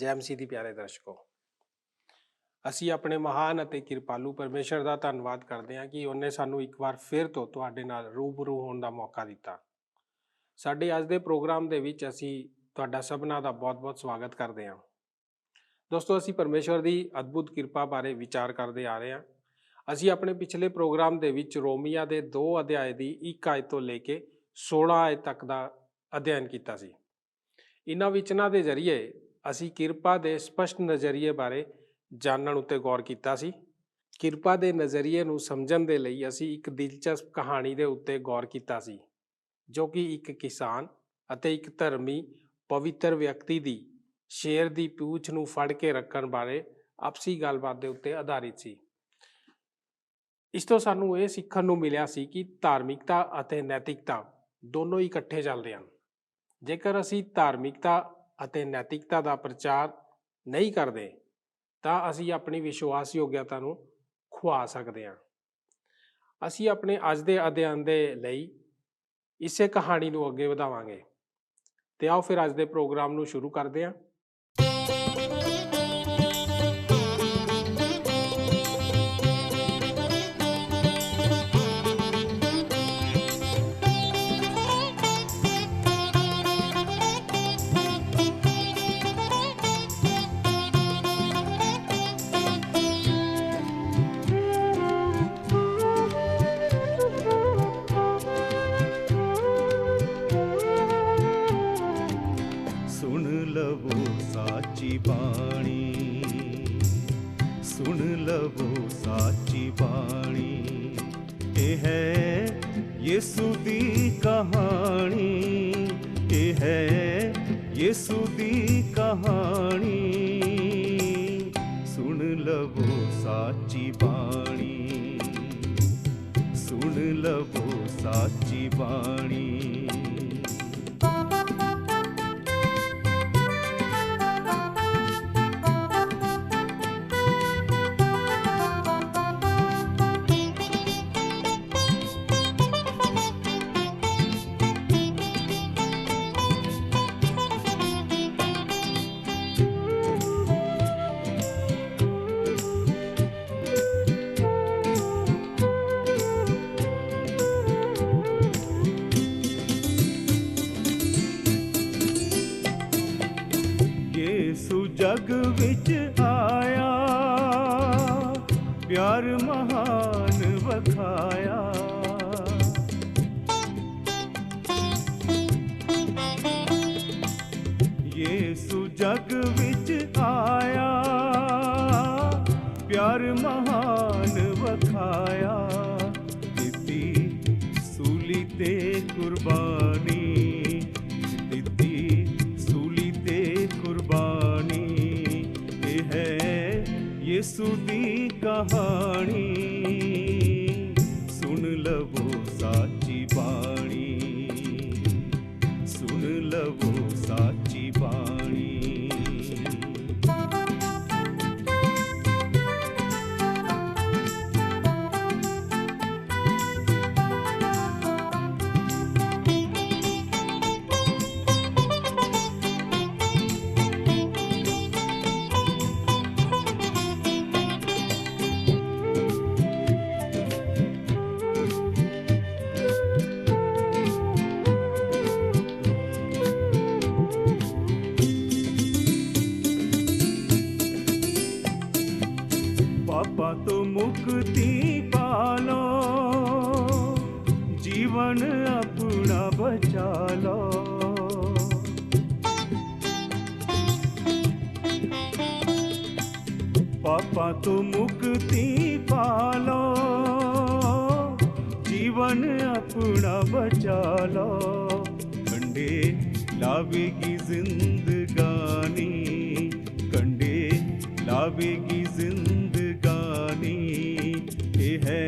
ਜੈ ਮਸੀਹ ਦੀ ਪਿਆਰੇ ਦਰਸ਼ਕੋ, ਅਸੀਂ ਆਪਣੇ ਮਹਾਨ ਅਤੇ ਕਿਰਪਾਲੂ ਪਰਮੇਸ਼ਰ ਦਾ ਧੰਨਵਾਦ ਕਰਦੇ ਹਾਂ ਕਿ ਉਹਨੇ ਸਾਨੂੰ ਇੱਕ ਵਾਰ ਫਿਰ ਤੋਂ ਤੁਹਾਡੇ ਨਾਲ ਰੂਬਰੂ ਹੋਣ ਦਾ ਮੌਕਾ ਦਿੱਤਾ। ਸਾਡੇ ਅੱਜ ਦੇ ਪ੍ਰੋਗਰਾਮ ਦੇ ਵਿੱਚ ਅਸੀਂ ਤੁਹਾਡਾ ਸਭਨਾਂ ਦਾ ਬਹੁਤ-ਬਹੁਤ ਸਵਾਗਤ ਕਰਦੇ ਹਾਂ। ਦੋਸਤੋ, ਅਸੀਂ ਪਰਮੇਸ਼ਰ ਦੀ ਅਦਭੁਤ ਕਿਰਪਾ ਬਾਰੇ ਵਿਚਾਰ ਕਰਦੇ ਆ ਰਹੇ ਹਾਂ। ਅਸੀਂ ਆਪਣੇ ਪਿਛਲੇ ਪ੍ਰੋਗਰਾਮ ਦੇ ਵਿੱਚ ਰੋਮੀਆਂ ਦੇ 2 ਅਧਿਆਏ ਦੀ 1 ਆਇਤ ਤੋਂ ਲੈ ਕੇ 16 ਆਇਤ ਤੱਕ ਦਾ ਅਧਿਐਨ ਕੀਤਾ ਸੀ। ਇਹਨਾਂ ਵਿਚਨਾਂ ਦੇ ਜ਼ਰੀਏ ਅਸੀਂ ਕਿਰਪਾ ਦੇ ਸਪਸ਼ਟ ਨਜ਼ਰੀਏ ਬਾਰੇ ਜਾਣਨ ਉੱਤੇ ਗੌਰ ਕੀਤਾ ਸੀ। ਕਿਰਪਾ ਦੇ ਨਜ਼ਰੀਏ ਨੂੰ ਸਮਝਣ ਦੇ ਲਈ ਅਸੀਂ ਇੱਕ ਦਿਲਚਸਪ ਕਹਾਣੀ ਦੇ ਉੱਤੇ ਗੌਰ ਕੀਤਾ ਸੀ, ਜੋ ਕਿ ਇੱਕ ਕਿਸਾਨ ਅਤੇ ਇੱਕ ਧਰਮੀ ਪਵਿੱਤਰ ਵਿਅਕਤੀ ਦੀ ਸ਼ੇਰ ਦੀ ਪੂਛ ਨੂੰ ਫੜ ਕੇ ਰੱਖਣ ਬਾਰੇ ਆਪਸੀ ਗੱਲਬਾਤ ਦੇ ਉੱਤੇ ਆਧਾਰਿਤ ਸੀ। ਇਸ ਤੋਂ ਸਾਨੂੰ ਇਹ ਸਿੱਖਣ ਨੂੰ ਮਿਲਿਆ ਸੀ ਕਿ ਧਾਰਮਿਕਤਾ ਅਤੇ ਨੈਤਿਕਤਾ ਦੋਨੋਂ ਹੀ ਇਕੱਠੇ ਚੱਲਦੇ ਹਨ। ਜੇਕਰ ਅਸੀਂ ਧਾਰਮਿਕਤਾ ਅਤੇ ਨੈਤਿਕਤਾ ਦਾ ਪ੍ਰਚਾਰ ਨਹੀਂ ਕਰਦੇ ਤਾਂ ਅਸੀਂ ਆਪਣੀ ਵਿਸ਼ਵਾਸਯੋਗਤਾ ਨੂੰ ਖੁਆ ਸਕਦੇ ਹਾਂ। ਅਸੀਂ ਆਪਣੇ ਅੱਜ ਦੇ ਅਧਿਐਨ ਦੇ ਲਈ ਇਸੇ ਕਹਾਣੀ ਨੂੰ ਅੱਗੇ ਵਧਾਵਾਂਗੇ। ਤੇ ਆਓ ਫਿਰ ਅੱਜ ਦੇ ਪ੍ਰੋਗਰਾਮ ਨੂੰ ਸ਼ੁਰੂ ਕਰਦੇ ਹਾਂ। सुन लवो साची बाणी, ये है यीशु दी कहानी, ये है यीशु दी कहानी। सुन लवो साची बाणी, सुन लवो साची बाणी। जग विच आया, प्यार महान वखाया। यीशु जग विच आया, प्यार महान वखाया। दिती सूली ते कुर्बानी, दिती सूली ते कुर्बानी। यीशु दी कहानी, सुन लवो साची बाणी, सुन लवो साची बाणी। पापा तो मुक्ति पालो, जीवन अपना बचा लो। पापा तो मुक्ति पालो, जीवन अपना बचा लो। कंडे लावेगी जिंदगानी, कंडे लावेगी जिंदगानी। ये है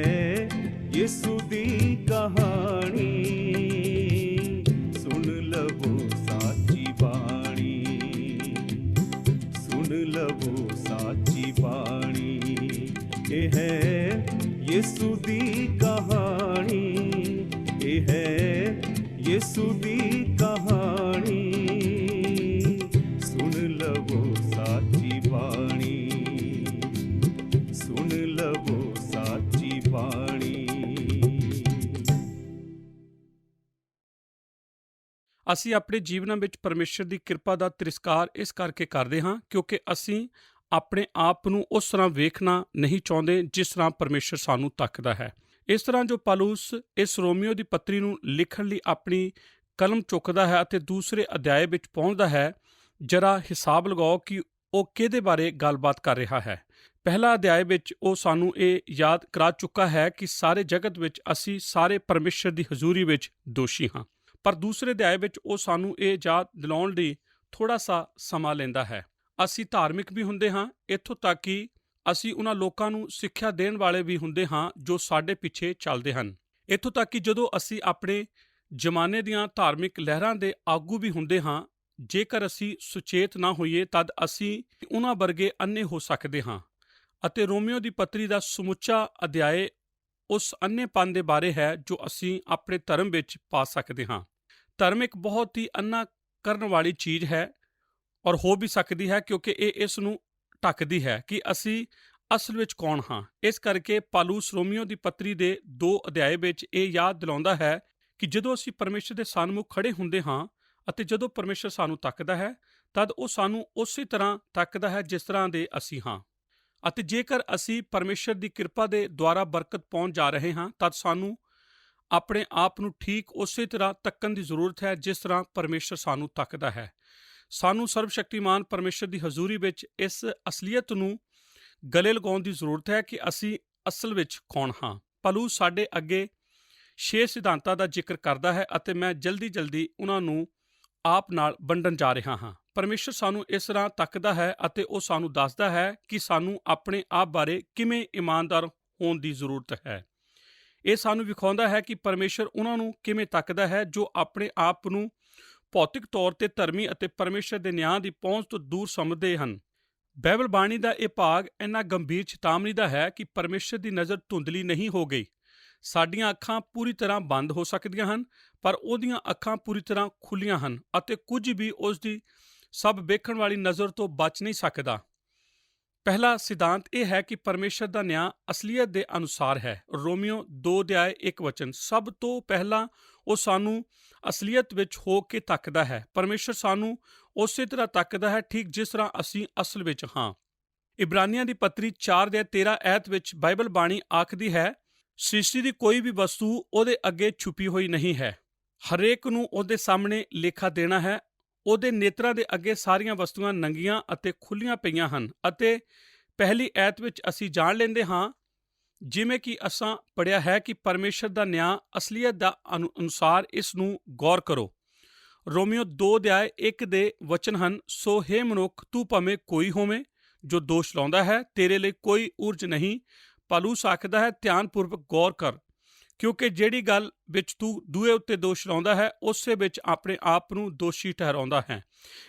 यीशु दी कहानी, सुन लवो साची बाणी, सुन लवो साची बाणी। ये है यीशु दी कहानी, ये है यीशु दी कहानी। सुन लवो साची ਅਸੀਂ ਆਪਣੇ ਜੀਵਨਾਂ ਵਿੱਚ ਪਰਮੇਸ਼ਰ ਦੀ ਕਿਰਪਾ ਦਾ ਤਿਰਸਕਾਰ ਇਸ ਕਰਕੇ ਕਰਦੇ ਹਾਂ ਕਿਉਂਕਿ ਅਸੀਂ ਆਪਣੇ ਆਪ ਨੂੰ ਉਸ ਤਰ੍ਹਾਂ ਵੇਖਣਾ ਨਹੀਂ ਚਾਹੁੰਦੇ ਜਿਸ ਤਰ੍ਹਾਂ ਪਰਮੇਸ਼ਰ ਸਾਨੂੰ ਤੱਕਦਾ ਹੈ। ਇਸ ਤਰ੍ਹਾਂ ਜੋ ਪੌਲੁਸ ਇਸ ਰੋਮੀਓ ਦੀ ਪੱਤਰੀ ਨੂੰ ਲਿਖਣ ਲਈ ਆਪਣੀ ਕਲਮ ਚੁੱਕਦਾ ਹੈ ਅਤੇ ਦੂਸਰੇ ਅਧਿਆਏ ਵਿੱਚ ਪਹੁੰਚਦਾ ਹੈ, ਜਰਾ ਹਿਸਾਬ ਲਗਾਓ ਕਿ ਉਹ ਕਿਹਦੇ ਬਾਰੇ ਗੱਲਬਾਤ ਕਰ ਰਿਹਾ ਹੈ। ਪਹਿਲਾ ਅਧਿਆਏ ਵਿੱਚ ਉਹ ਸਾਨੂੰ ਇਹ ਯਾਦ ਕਰਾ ਚੁੱਕਾ ਹੈ ਕਿ ਸਾਰੇ ਜਗਤ ਵਿੱਚ ਅਸੀਂ ਸਾਰੇ ਪਰਮੇਸ਼ਰ ਦੀ ਹਜ਼ੂਰੀ ਵਿੱਚ ਦੋਸ਼ੀ ਹਾਂ। ਪਰ ਦੂਸਰੇ ਅਧਿਆਏ ਵਿੱਚ ਉਹ ਸਾਨੂੰ ਇਹ ਯਾਦ ਦਿਲਾਉਣ ਲਈ ਥੋੜ੍ਹਾ ਸਾ ਸਮਾਂ ਲੈਂਦਾ ਹੈ। ਅਸੀਂ ਧਾਰਮਿਕ ਵੀ ਹੁੰਦੇ ਹਾਂ, ਇੱਥੋਂ ਤੱਕ ਕਿ ਅਸੀਂ ਉਹਨਾਂ ਲੋਕਾਂ ਨੂੰ ਸਿੱਖਿਆ ਦੇਣ ਵਾਲੇ ਵੀ ਹੁੰਦੇ ਹਾਂ ਜੋ ਸਾਡੇ ਪਿੱਛੇ ਚੱਲਦੇ ਹਨ। ਇੱਥੋਂ ਤੱਕ ਕਿ ਜਦੋਂ ਅਸੀਂ ਆਪਣੇ ਜ਼ਮਾਨੇ ਦੀਆਂ ਧਾਰਮਿਕ ਲਹਿਰਾਂ ਦੇ ਆਗੂ ਵੀ ਹੁੰਦੇ ਹਾਂ, ਜੇਕਰ ਅਸੀਂ ਸੁਚੇਤ ਨਾ ਹੋਈਏ ਤਦ ਅਸੀਂ ਉਹਨਾਂ ਵਰਗੇ ਅੰਨ੍ਹੇ ਹੋ ਸਕਦੇ ਹਾਂ। ਅਤੇ ਰੋਮੀਓ ਦੀ ਪੱਤਰੀ ਦਾ ਸਮੁੱਚਾ ਅਧਿਆਏ ਉਸ ਅੰਨ੍ਹੇਪਨ ਦੇ ਬਾਰੇ ਹੈ ਜੋ ਅਸੀਂ ਆਪਣੇ ਧਰਮ ਵਿੱਚ ਪਾ ਸਕਦੇ ਹਾਂ। ਧਰਮ ਇੱਕ ਬਹੁਤ ਹੀ ਅੰਨਾ ਕਰਨ ਵਾਲੀ ਚੀਜ਼ ਹੈ ਔਰ ਹੋ ਵੀ ਸਕਦੀ ਹੈ ਕਿਉਂਕਿ ਇਹ ਇਸ ਨੂੰ ਢੱਕਦੀ ਹੈ ਕਿ ਅਸੀਂ ਅਸਲ ਵਿੱਚ ਕੌਣ ਹਾਂ। ਇਸ ਕਰਕੇ ਪੌਲੁਸ ਰੋਮੀਓ ਦੀ ਪੱਤਰੀ ਦੇ 2 ਅਧਿਆਏ ਵਿੱਚ ਇਹ ਯਾਦ ਦਿਲਾਉਂਦਾ ਹੈ ਕਿ ਜਦੋਂ ਅਸੀਂ ਪਰਮੇਸ਼ਰ ਦੇ ਸਾਹਮਣੇ ਖੜੇ ਹੁੰਦੇ ਹਾਂ ਅਤੇ ਜਦੋਂ ਪਰਮੇਸ਼ਰ ਸਾਨੂੰ ਤੱਕਦਾ ਹੈ ਤਦ ਉਹ ਸਾਨੂੰ ਉਸੇ ਤਰ੍ਹਾਂ ਤੱਕਦਾ ਹੈ ਜਿਸ ਤਰ੍ਹਾਂ ਦੇ ਅਸੀਂ ਹਾਂ। ਅਤੇ ਜੇਕਰ ਅਸੀਂ ਪਰਮੇਸ਼ਰ ਦੀ ਕਿਰਪਾ ਦੇ ਦੁਆਰਾ ਬਰਕਤ ਪਾਉਣ ਜਾ ਰਹੇ ਹਾਂ ਤਦ ਸਾਨੂੰ ਆਪਣੇ ਆਪ ਨੂੰ ਠੀਕ ਉਸੇ ਤਰ੍ਹਾਂ ਤੱਕਣ ਦੀ ਜ਼ਰੂਰਤ ਹੈ ਜਿਸ ਤਰ੍ਹਾਂ ਪਰਮੇਸ਼ਰ ਸਾਨੂੰ ਤੱਕਦਾ ਹੈ। ਸਾਨੂੰ ਸਰਬਸ਼ਕਤੀਮਾਨ ਪਰਮੇਸ਼ਰ ਦੀ ਹਜ਼ੂਰੀ ਵਿੱਚ ਇਸ ਅਸਲੀਅਤ ਨੂੰ ਗਲੇ ਲਗਾਉਣ ਦੀ ਜ਼ਰੂਰਤ ਹੈ ਕਿ ਅਸੀਂ ਅਸਲ ਵਿੱਚ ਕੌਣ ਹਾਂ। ਪੌਲੁਸ ਸਾਡੇ ਅੱਗੇ 6 ਸਿਧਾਂਤਾਂ ਦਾ ਜ਼ਿਕਰ ਕਰਦਾ ਹੈ ਅਤੇ ਮੈਂ ਜਲਦੀ ਉਹਨਾਂ ਨੂੰ ਆਪ ਨਾਲ ਵੰਡਣ ਜਾ ਰਿਹਾ ਹਾਂ। ਪਰਮੇਸ਼ਰ ਸਾਨੂੰ ਇਸ ਤਰ੍ਹਾਂ ਤੱਕਦਾ ਹੈ ਅਤੇ ਉਹ ਸਾਨੂੰ ਦੱਸਦਾ ਹੈ ਕਿ ਸਾਨੂੰ ਆਪਣੇ ਆਪ ਬਾਰੇ ਕਿਵੇਂ ਇਮਾਨਦਾਰ ਹੋਣ ਦੀ ਜ਼ਰੂਰਤ ਹੈ। ਇਹ ਸਾਨੂੰ ਵਿਖਾਉਂਦਾ ਹੈ ਕਿ ਪਰਮੇਸ਼ਰ ਉਹਨਾਂ ਨੂੰ ਕਿਵੇਂ ਤੱਕਦਾ ਹੈ ਜੋ ਆਪਣੇ ਆਪ ਨੂੰ ਭੌਤਿਕ ਤੌਰ ਤੇ ਧਰਮੀ ਅਤੇ ਪਰਮੇਸ਼ਰ ਦੇ ਨਿਆਂ ਦੀ ਪਹੁੰਚ ਤੋਂ ਦੂਰ ਸਮਝਦੇ ਹਨ। ਬਾਈਬਲ ਬਾਣੀ ਦਾ ਇਹ ਭਾਗ ਇੰਨਾ ਗੰਭੀਰ ਚੇਤਾਵਨੀ ਦਾ ਹੈ ਕਿ ਪਰਮੇਸ਼ਰ ਦੀ ਨਜ਼ਰ ਧੁੰਦਲੀ ਨਹੀਂ ਹੋ ਗਈ। ਸਾਡੀਆਂ ਅੱਖਾਂ ਪੂਰੀ ਤਰ੍ਹਾਂ ਬੰਦ ਹੋ ਸਕਦੀਆਂ ਹਨ ਪਰ ਉਹਦੀਆਂ ਅੱਖਾਂ ਪੂਰੀ ਤਰ੍ਹਾਂ ਖੁੱਲੀਆਂ ਹਨ ਅਤੇ ਕੁਝ ਵੀ ਉਸ ਦੀ ਸਭ ਵੇਖਣ ਵਾਲੀ ਨਜ਼ਰ ਤੋਂ ਬਚ ਨਹੀਂ ਸਕਦਾ। ਪਹਿਲਾ ਸਿਧਾਂਤ ਇਹ ਹੈ ਕਿ ਪਰਮੇਸ਼ਰ ਦਾ ਨਿਆਂ ਅਸਲੀਅਤ ਦੇ ਅਨੁਸਾਰ ਹੈ। ਰੋਮੀਓ 2 ਅਧਿਆਏ 1 ਵਚਨ। ਸਭ ਤੋਂ ਪਹਿਲਾਂ ਉਹ ਸਾਨੂੰ ਅਸਲੀਅਤ ਵਿੱਚ ਹੋ ਕੇ ਤੱਕਦਾ ਹੈ। ਪਰਮੇਸ਼ਰ ਸਾਨੂੰ ਉਸੇ ਤਰ੍ਹਾਂ ਤੱਕਦਾ ਹੈ ਠੀਕ ਜਿਸ ਤਰ੍ਹਾਂ ਅਸੀਂ ਅਸਲ ਵਿੱਚ ਹਾਂ। ਇਬਰਾਨੀਆਂ ਦੀ ਪੱਤਰੀ 4 ਦੇ 13 ਐਤ ਵਿੱਚ ਬਾਈਬਲ ਬਾਣੀ ਆਖਦੀ ਹੈ, ਸ੍ਰਿਸ਼ਟੀ ਦੀ ਕੋਈ ਵੀ ਵਸਤੂ ਉਹਦੇ ਅੱਗੇ ਛੁਪੀ ਹੋਈ ਨਹੀਂ ਹੈ। ਹਰੇਕ ਨੂੰ ਉਹਦੇ ਸਾਹਮਣੇ ਲੇਖਾ ਦੇਣਾ ਹੈ। ਉਹਦੇ ਨੇਤਰਾਂ ਦੇ ਅੱਗੇ ਸਾਰੀਆਂ ਵਸਤੂਆਂ ਨੰਗੀਆਂ ਅਤੇ ਖੁੱਲੀਆਂ ਪਈਆਂ ਹਨ। ਅਤੇ ਪਹਿਲੀ ਐਤ ਵਿੱਚ ਅਸੀਂ ਜਾਣ ਲੈਂਦੇ ਹਾਂ ਜਿਵੇਂ ਕਿ ਅਸਾਂ ਪੜ੍ਹਿਆ ਹੈ ਕਿ ਪਰਮੇਸ਼ਰ ਦਾ ਨਿਆਂ ਅਸਲੀਅਤ ਦਾ ਅਨੁਸਾਰ ਇਸ ਨੂੰ ਗੌਰ ਕਰੋ। ਰੋਮੀਓ 2 ਅਧਿਆਏ 1 ਦੇ ਵਚਨ ਹਨ, ਸੋ ਹੇ ਮਨੁੱਖ ਤੂੰ ਭਾਵੇਂ ਕੋਈ ਹੋਵੇਂ ਜੋ ਦੋਸ਼ ਲਾਉਂਦਾ ਹੈ, ਤੇਰੇ ਲਈ ਕੋਈ ਉਰਜ ਨਹੀਂ। ਪੌਲੁਸ ਆਖਦਾ ਹੈ, ਧਿਆਨਪੂਰਵਕ ਗੌਰ ਕਰ ਕਿਉਂਕਿ ਜਿਹੜੀ ਗੱਲ ਵਿੱਚ ਤੂੰ ਦੂਏ ਉੱਤੇ ਦੋਸ਼ ਲਾਉਂਦਾ ਹੈ ਉਸੇ ਵਿੱਚ ਆਪਣੇ ਆਪ ਨੂੰ ਦੋਸ਼ੀ ਠਹਿਰਾਉਂਦਾ ਹੈ।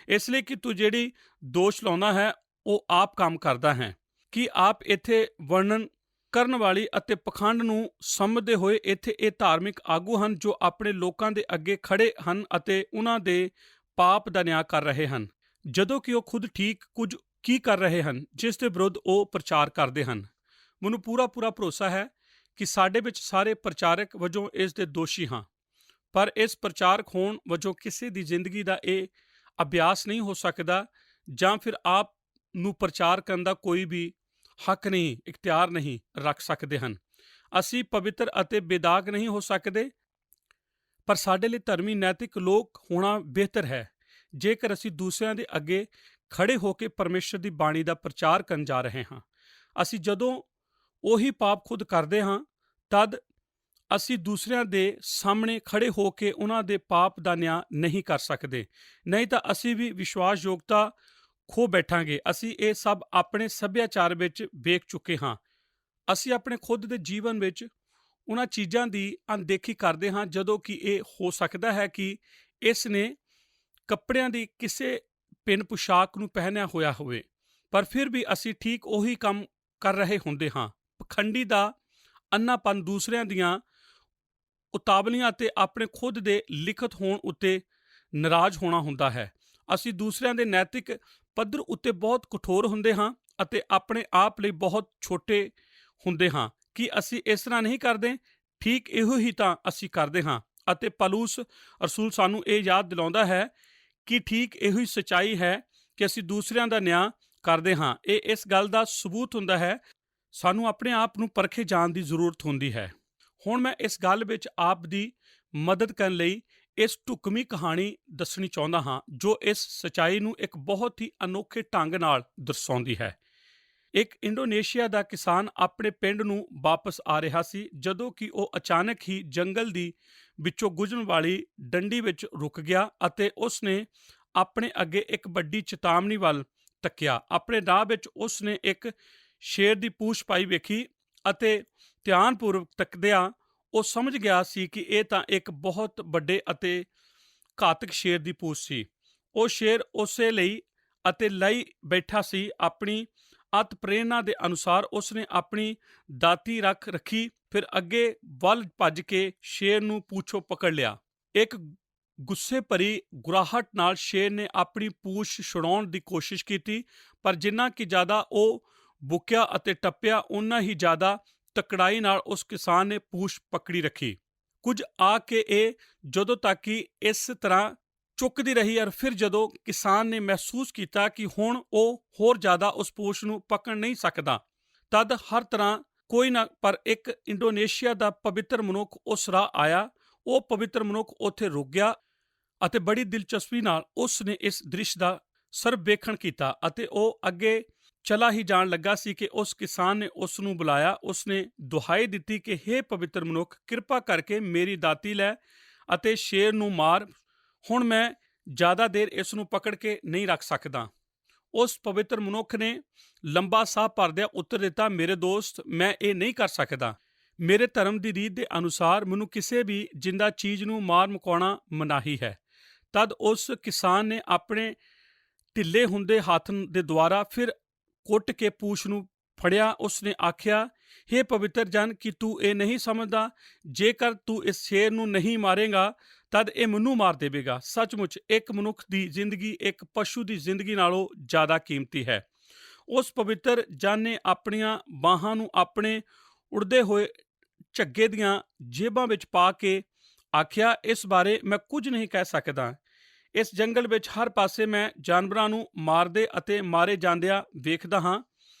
ਇਸ ਲਈ ਕਿ ਤੂੰ ਜਿਹੜੀ ਦੋਸ਼ ਲਾਉਂਦਾ ਹੈ ਉਹ ਆਪ ਕੰਮ ਕਰਦਾ ਹੈ। ਕਿ ਆਪ ਇੱਥੇ ਵਰਣਨ ਕਰਨ ਵਾਲੀ ਅਤੇ ਪਖੰਡ ਨੂੰ ਸਮਝਦੇ ਹੋਏ ਇੱਥੇ ਇਹ ਧਾਰਮਿਕ ਆਗੂ ਹਨ ਜੋ ਆਪਣੇ ਲੋਕਾਂ ਦੇ ਅੱਗੇ ਖੜੇ ਹਨ ਅਤੇ ਉਹਨਾਂ ਦੇ ਪਾਪ ਦਾ ਨਿਆਂ ਕਰ ਰਹੇ ਹਨ, ਜਦੋਂ ਕਿ ਉਹ ਖੁਦ ਠੀਕ ਕੁਝ ਕੀ ਕਰ ਰਹੇ ਹਨ ਜਿਸ ਦੇ ਵਿਰੁੱਧ ਉਹ ਪ੍ਰਚਾਰ ਕਰਦੇ ਹਨ। ਮੈਨੂੰ ਪੂਰਾ ਭਰੋਸਾ ਹੈ ਕਿ ਸਾਡੇ ਵਿੱਚ ਸਾਰੇ ਪ੍ਰਚਾਰਕ ਵਜੋਂ ਇਸ ਦੇ ਦੋਸ਼ੀ ਹਾਂ, ਪਰ ਇਸ ਪ੍ਰਚਾਰਕ ਹੋਣ ਵਜੋਂ ਕਿਸੇ ਦੀ ਜ਼ਿੰਦਗੀ ਦਾ ਇਹ ਅਭਿਆਸ ਨਹੀਂ ਹੋ ਸਕਦਾ ਜਾਂ ਫਿਰ ਆਪ ਨੂੰ ਪ੍ਰਚਾਰ ਕਰਨ ਦਾ ਕੋਈ ਵੀ ਹੱਕ ਨਹੀਂ, ਇਖਤਿਆਰ ਨਹੀਂ ਰੱਖ ਸਕਦੇ ਹਨ। ਅਸੀਂ ਪਵਿੱਤਰ ਅਤੇ ਬੇਦਾਗ ਨਹੀਂ ਹੋ ਸਕਦੇ, ਪਰ ਸਾਡੇ ਲਈ ਧਰਮੀ ਨੈਤਿਕ ਲੋਕ ਹੋਣਾ ਬਿਹਤਰ ਹੈ ਜੇਕਰ ਅਸੀਂ ਦੂਸਰਿਆਂ ਦੇ ਅੱਗੇ ਖੜੇ ਹੋ ਕੇ ਪਰਮੇਸ਼ਰ ਦੀ ਬਾਣੀ ਦਾ ਪ੍ਰਚਾਰ ਕਰਨ ਜਾ ਰਹੇ ਹਾਂ। ਅਸੀਂ ਜਦੋਂ ਉਹੀ ਪਾਪ ਖੁਦ ਕਰਦੇ ਹਾਂ ਤਦ ਅਸੀਂ ਦੂਸਰਿਆਂ ਦੇ ਸਾਹਮਣੇ ਖੜੇ ਹੋ ਕੇ ਉਹਨਾਂ ਦੇ ਪਾਪ ਦਾ ਨਿਆਂ ਨਹੀਂ ਕਰ ਸਕਦੇ, ਨਹੀਂ ਤਾਂ ਅਸੀਂ ਵੀ ਵਿਸ਼ਵਾਸਯੋਗਤਾ ਖੋ ਬੈਠਾਂਗੇ। ਅਸੀਂ ਇਹ ਸਭ ਆਪਣੇ ਸੱਭਿਆਚਾਰ ਵਿੱਚ ਵੇਖ ਚੁੱਕੇ ਹਾਂ। ਅਸੀਂ ਆਪਣੇ ਖੁਦ ਦੇ ਜੀਵਨ ਵਿੱਚ ਉਹਨਾਂ ਚੀਜ਼ਾਂ ਦੀ ਅਣਦੇਖੀ ਕਰਦੇ ਹਾਂ ਜਦੋਂ ਕਿ ਇਹ ਹੋ ਸਕਦਾ ਹੈ ਕਿ ਇਸ ਨੇ ਕੱਪੜਿਆਂ ਦੀ ਕਿਸੇ ਭਿੰਨ ਪੁਸ਼ਾਕ ਨੂੰ ਪਹਿਨਿਆ ਹੋਇਆ ਹੋਵੇ, ਪਰ ਫਿਰ ਵੀ ਅਸੀਂ ਠੀਕ ਉਹੀ ਕੰਮ ਕਰ ਰਹੇ ਹੁੰਦੇ ਹਾਂ। ਪਖੰਡੀ ਦਾ ਅੰਨਾਪਨ ਦੂਸਰਿਆਂ ਦੀਆਂ ਉਤਾਵਲੀਆਂ ਅਤੇ ਆਪਣੇ ਖੁਦ ਦੇ ਲਿਖਤ ਹੋਣ ਉੱਤੇ ਨਾਰਾਜ਼ ਹੋਣਾ ਹੁੰਦਾ ਹੈ। ਅਸੀਂ ਦੂਸਰਿਆਂ ਦੇ ਨੈਤਿਕ ਪੱਧਰ ਉੱਤੇ ਬਹੁਤ ਕਠੋਰ ਹੁੰਦੇ ਹਾਂ ਅਤੇ ਆਪਣੇ ਆਪ ਲਈ ਬਹੁਤ ਛੋਟੇ ਹੁੰਦੇ ਹਾਂ। ਕਿ ਅਸੀਂ ਇਸ ਤਰ੍ਹਾਂ ਨਹੀਂ ਕਰਦੇ? ਠੀਕ ਇਹੋ ਹੀ ਤਾਂ ਅਸੀਂ ਕਰਦੇ ਹਾਂ। ਅਤੇ ਪੌਲੁਸ ਰਸੂਲ ਸਾਨੂੰ ਇਹ ਯਾਦ ਦਿਲਾਉਂਦਾ ਹੈ ਕਿ ਠੀਕ ਇਹੋ ਹੀ ਸੱਚਾਈ ਹੈ ਕਿ ਅਸੀਂ ਦੂਸਰਿਆਂ ਦਾ ਨਿਆਂ ਕਰਦੇ ਹਾਂ। ਇਹ ਇਸ ਗੱਲ ਦਾ ਸਬੂਤ ਹੁੰਦਾ ਹੈ ਸਾਨੂੰ ਆਪਣੇ ਆਪ ਨੂੰ ਪਰਖੇ ਜਾਣ ਦੀ ਜ਼ਰੂਰਤ ਹੁੰਦੀ ਹੈ। ਹੁਣ ਮੈਂ ਇਸ ਗੱਲ ਵਿੱਚ ਆਪ ਦੀ ਮਦਦ ਕਰਨ ਲਈ ਇਸ ਢੁਕਵੀਂ ਕਹਾਣੀ ਦੱਸਣੀ ਚਾਹੁੰਦਾ ਹਾਂ ਜੋ ਇਸ ਸੱਚਾਈ ਨੂੰ ਇੱਕ ਬਹੁਤ ਹੀ ਅਨੋਖੇ ਢੰਗ ਨਾਲ ਦਰਸਾਉਂਦੀ ਹੈ। ਇੱਕ ਇੰਡੋਨੇਸ਼ੀਆ ਦਾ ਕਿਸਾਨ ਆਪਣੇ ਪਿੰਡ ਨੂੰ ਵਾਪਸ ਆ ਰਿਹਾ ਸੀ ਜਦੋਂ ਕਿ ਉਹ ਅਚਾਨਕ ਹੀ ਜੰਗਲ ਦੀ ਵਿੱਚੋਂ ਗੁਜ਼ਰਨ ਵਾਲੀ ਡੰਡੀ ਵਿੱਚ ਰੁਕ ਗਿਆ ਅਤੇ ਉਸਨੇ ਆਪਣੇ ਅੱਗੇ ਇੱਕ ਵੱਡੀ ਚੇਤਾਵਨੀ ਵੱਲ ਤੱਕਿਆ। ਆਪਣੇ ਰਾਹ ਵਿੱਚ ਉਸਨੇ ਇੱਕ ਸ਼ੇਰ ਦੀ ਪੂਛ ਪਾਈ ਵੇਖੀ ਅਤੇ ਧਿਆਨਪੂਰਵਕ ਤੱਕਦਿਆਂ ਉਹ ਸਮਝ ਗਿਆ ਸੀ ਕਿ ਇਹ ਤਾਂ ਇੱਕ ਬਹੁਤ ਵੱਡੇ ਅਤੇ ਘਾਤਕ ਸ਼ੇਰ ਦੀ ਪੂਛ ਸੀ। ਉਹ ਸ਼ੇਰ ਉਸੇ ਲਈ ਅਤੇ ਲਈ ਬੈਠਾ ਸੀ। ਆਪਣੀ ਅਤ ਪ੍ਰੇਰਨਾ ਦੇ ਅਨੁਸਾਰ ਉਸਨੇ ਆਪਣੀ ਦਾਤੀ ਰੱਖੀ, ਫਿਰ ਅੱਗੇ ਵੱਲ ਭੱਜ ਕੇ ਸ਼ੇਰ ਨੂੰ ਪੂਛੋਂ ਪਕੜ ਲਿਆ। ਇੱਕ ਗੁੱਸੇ ਭਰੀ ਗੁਰਾਹਟ ਨਾਲ ਸ਼ੇਰ ਨੇ ਆਪਣੀ ਪੂਛ ਛੁਡਾਉਣ ਦੀ ਕੋਸ਼ਿਸ਼ ਕੀਤੀ, ਪਰ ਜਿੰਨਾ ਕਿ ਜ਼ਿਆਦਾ ਉਹ ਬੁੱਕਿਆ ਅਤੇ ਟੱਪਿਆ ਉਨਾ ਹੀ ਜ਼ਿਆਦਾ ਤਕੜਾਈ ਨਾਲ ਉਸ ਕਿਸਾਨ ਨੇ ਪੂਛ ਪਕੜੀ ਰੱਖੀ। ਕੁਝ ਆ ਕੇ ਇਹ ਜਦੋਂ ਤੱਕ ਕਿ ਇਸ ਤਰ੍ਹਾਂ ਚੁੱਕਦੀ ਰਹੀ ਔਰ ਫਿਰ ਜਦੋਂ ਕਿਸਾਨ ਨੇ ਮਹਿਸੂਸ ਕੀਤਾ ਕਿ ਹੁਣ ਉਹ ਹੋਰ ਜ਼ਿਆਦਾ ਉਸ ਪੂਛ ਨੂੰ ਪਕੜ ਨਹੀਂ ਸਕਦਾ, ਤਦ ਹਰ ਤਰ੍ਹਾਂ ਕੋਈ ਨਾ ਪਰ ਇੱਕ ਇੰਡੋਨੇਸ਼ੀਆ ਦਾ ਪਵਿੱਤਰ ਮਨੁੱਖ ਉਸ ਰਾਹ ਆਇਆ। ਉਹ ਪਵਿੱਤਰ ਮਨੁੱਖ ਉੱਥੇ ਰੁਕ ਗਿਆ ਅਤੇ ਬੜੀ ਦਿਲਚਸਪੀ ਨਾਲ ਉਸ ਨੇ ਇਸ ਦ੍ਰਿਸ਼ ਦਾ ਸਰਵੇਖਣ ਕੀਤਾ ਅਤੇ ਉਹ ਅੱਗੇ ਚਲਾ ਹੀ ਜਾਣ ਲੱਗਾ ਸੀ ਕਿ ਉਸ ਕਿਸਾਨ ਨੇ ਉਸ ਨੂੰ ਬੁਲਾਇਆ। ਉਸਨੇ ਦੁਹਾਈ ਦਿੱਤੀ ਕਿ ਹੇ ਪਵਿੱਤਰ ਮਨੁੱਖ, ਕਿਰਪਾ ਕਰਕੇ ਮੇਰੀ ਦਾਤੀ ਲੈ ਅਤੇ ਸ਼ੇਰ ਨੂੰ ਮਾਰ। ਹੁਣ ਮੈਂ ਜ਼ਿਆਦਾ ਦੇਰ ਇਸ ਨੂੰ ਪਕੜ ਕੇ ਨਹੀਂ ਰੱਖ ਸਕਦਾ। ਉਸ ਪਵਿੱਤਰ ਮਨੁੱਖ ਨੇ ਲੰਬਾ ਸਾਹ ਭਰਦਿਆਂ ਉੱਤਰ ਦਿੱਤਾ, ਮੇਰੇ ਦੋਸਤ, ਮੈਂ ਇਹ ਨਹੀਂ ਕਰ ਸਕਦਾ। ਮੇਰੇ ਧਰਮ ਦੀ ਰੀਤ ਦੇ ਅਨੁਸਾਰ ਮੈਨੂੰ ਕਿਸੇ ਵੀ ਜਿੰਦਾ ਚੀਜ਼ ਨੂੰ ਮਾਰ ਮੁਕਾਉਣਾ ਮਨਾਹੀ ਹੈ। ਤਦ ਉਸ ਕਿਸਾਨ ਨੇ ਆਪਣੇ ਢਿੱਲੇ ਹੁੰਦੇ ਹੱਥ ਦੇ ਦੁਆਰਾ ਫਿਰ ਕੁੱਟ ਕੇ ਪੂਛ ਨੂੰ ਫੜਿਆ। ਉਸਨੇ ਆਖਿਆ, ਹੇ ਪਵਿੱਤਰ ਜਨ, ਕਿ ਤੂੰ ਇਹ ਨਹੀਂ ਸਮਝਦਾ, ਜੇਕਰ ਤੂੰ ਇਸ ਸ਼ੇਰ ਨੂੰ ਨਹੀਂ ਮਾਰੇਗਾ ਤਦ ਇਹ ਮੈਨੂੰ ਮਾਰ ਦੇਵੇਗਾ। ਸੱਚਮੁੱਚ ਇੱਕ ਮਨੁੱਖ ਦੀ ਜ਼ਿੰਦਗੀ ਇੱਕ ਪਸ਼ੂ ਦੀ ਜ਼ਿੰਦਗੀ ਨਾਲੋਂ ਜ਼ਿਆਦਾ ਕੀਮਤੀ ਹੈ। ਉਸ ਪਵਿੱਤਰ ਜਨ ਨੇ ਆਪਣੀਆਂ ਬਾਹਾਂ ਨੂੰ ਆਪਣੇ ਉੜਦੇ ਹੋਏ ਝੱਗੇ ਦੀਆਂ ਜੇਬਾਂ ਵਿੱਚ ਪਾ ਕੇ ਆਖਿਆ, ਇਸ ਬਾਰੇ ਮੈਂ ਕੁਝ ਨਹੀਂ ਕਹਿ ਸਕਦਾ। ਇਸ ਜੰਗਲ ਵਿੱਚ ਹਰ ਪਾਸੇ ਮੈਂ ਜਾਨਵਰਾਂ ਨੂੰ ਮਾਰਦੇ ਅਤੇ ਮਾਰੇ ਜਾਂਦਿਆਂ ਵੇਖਦਾ ਹਾਂ।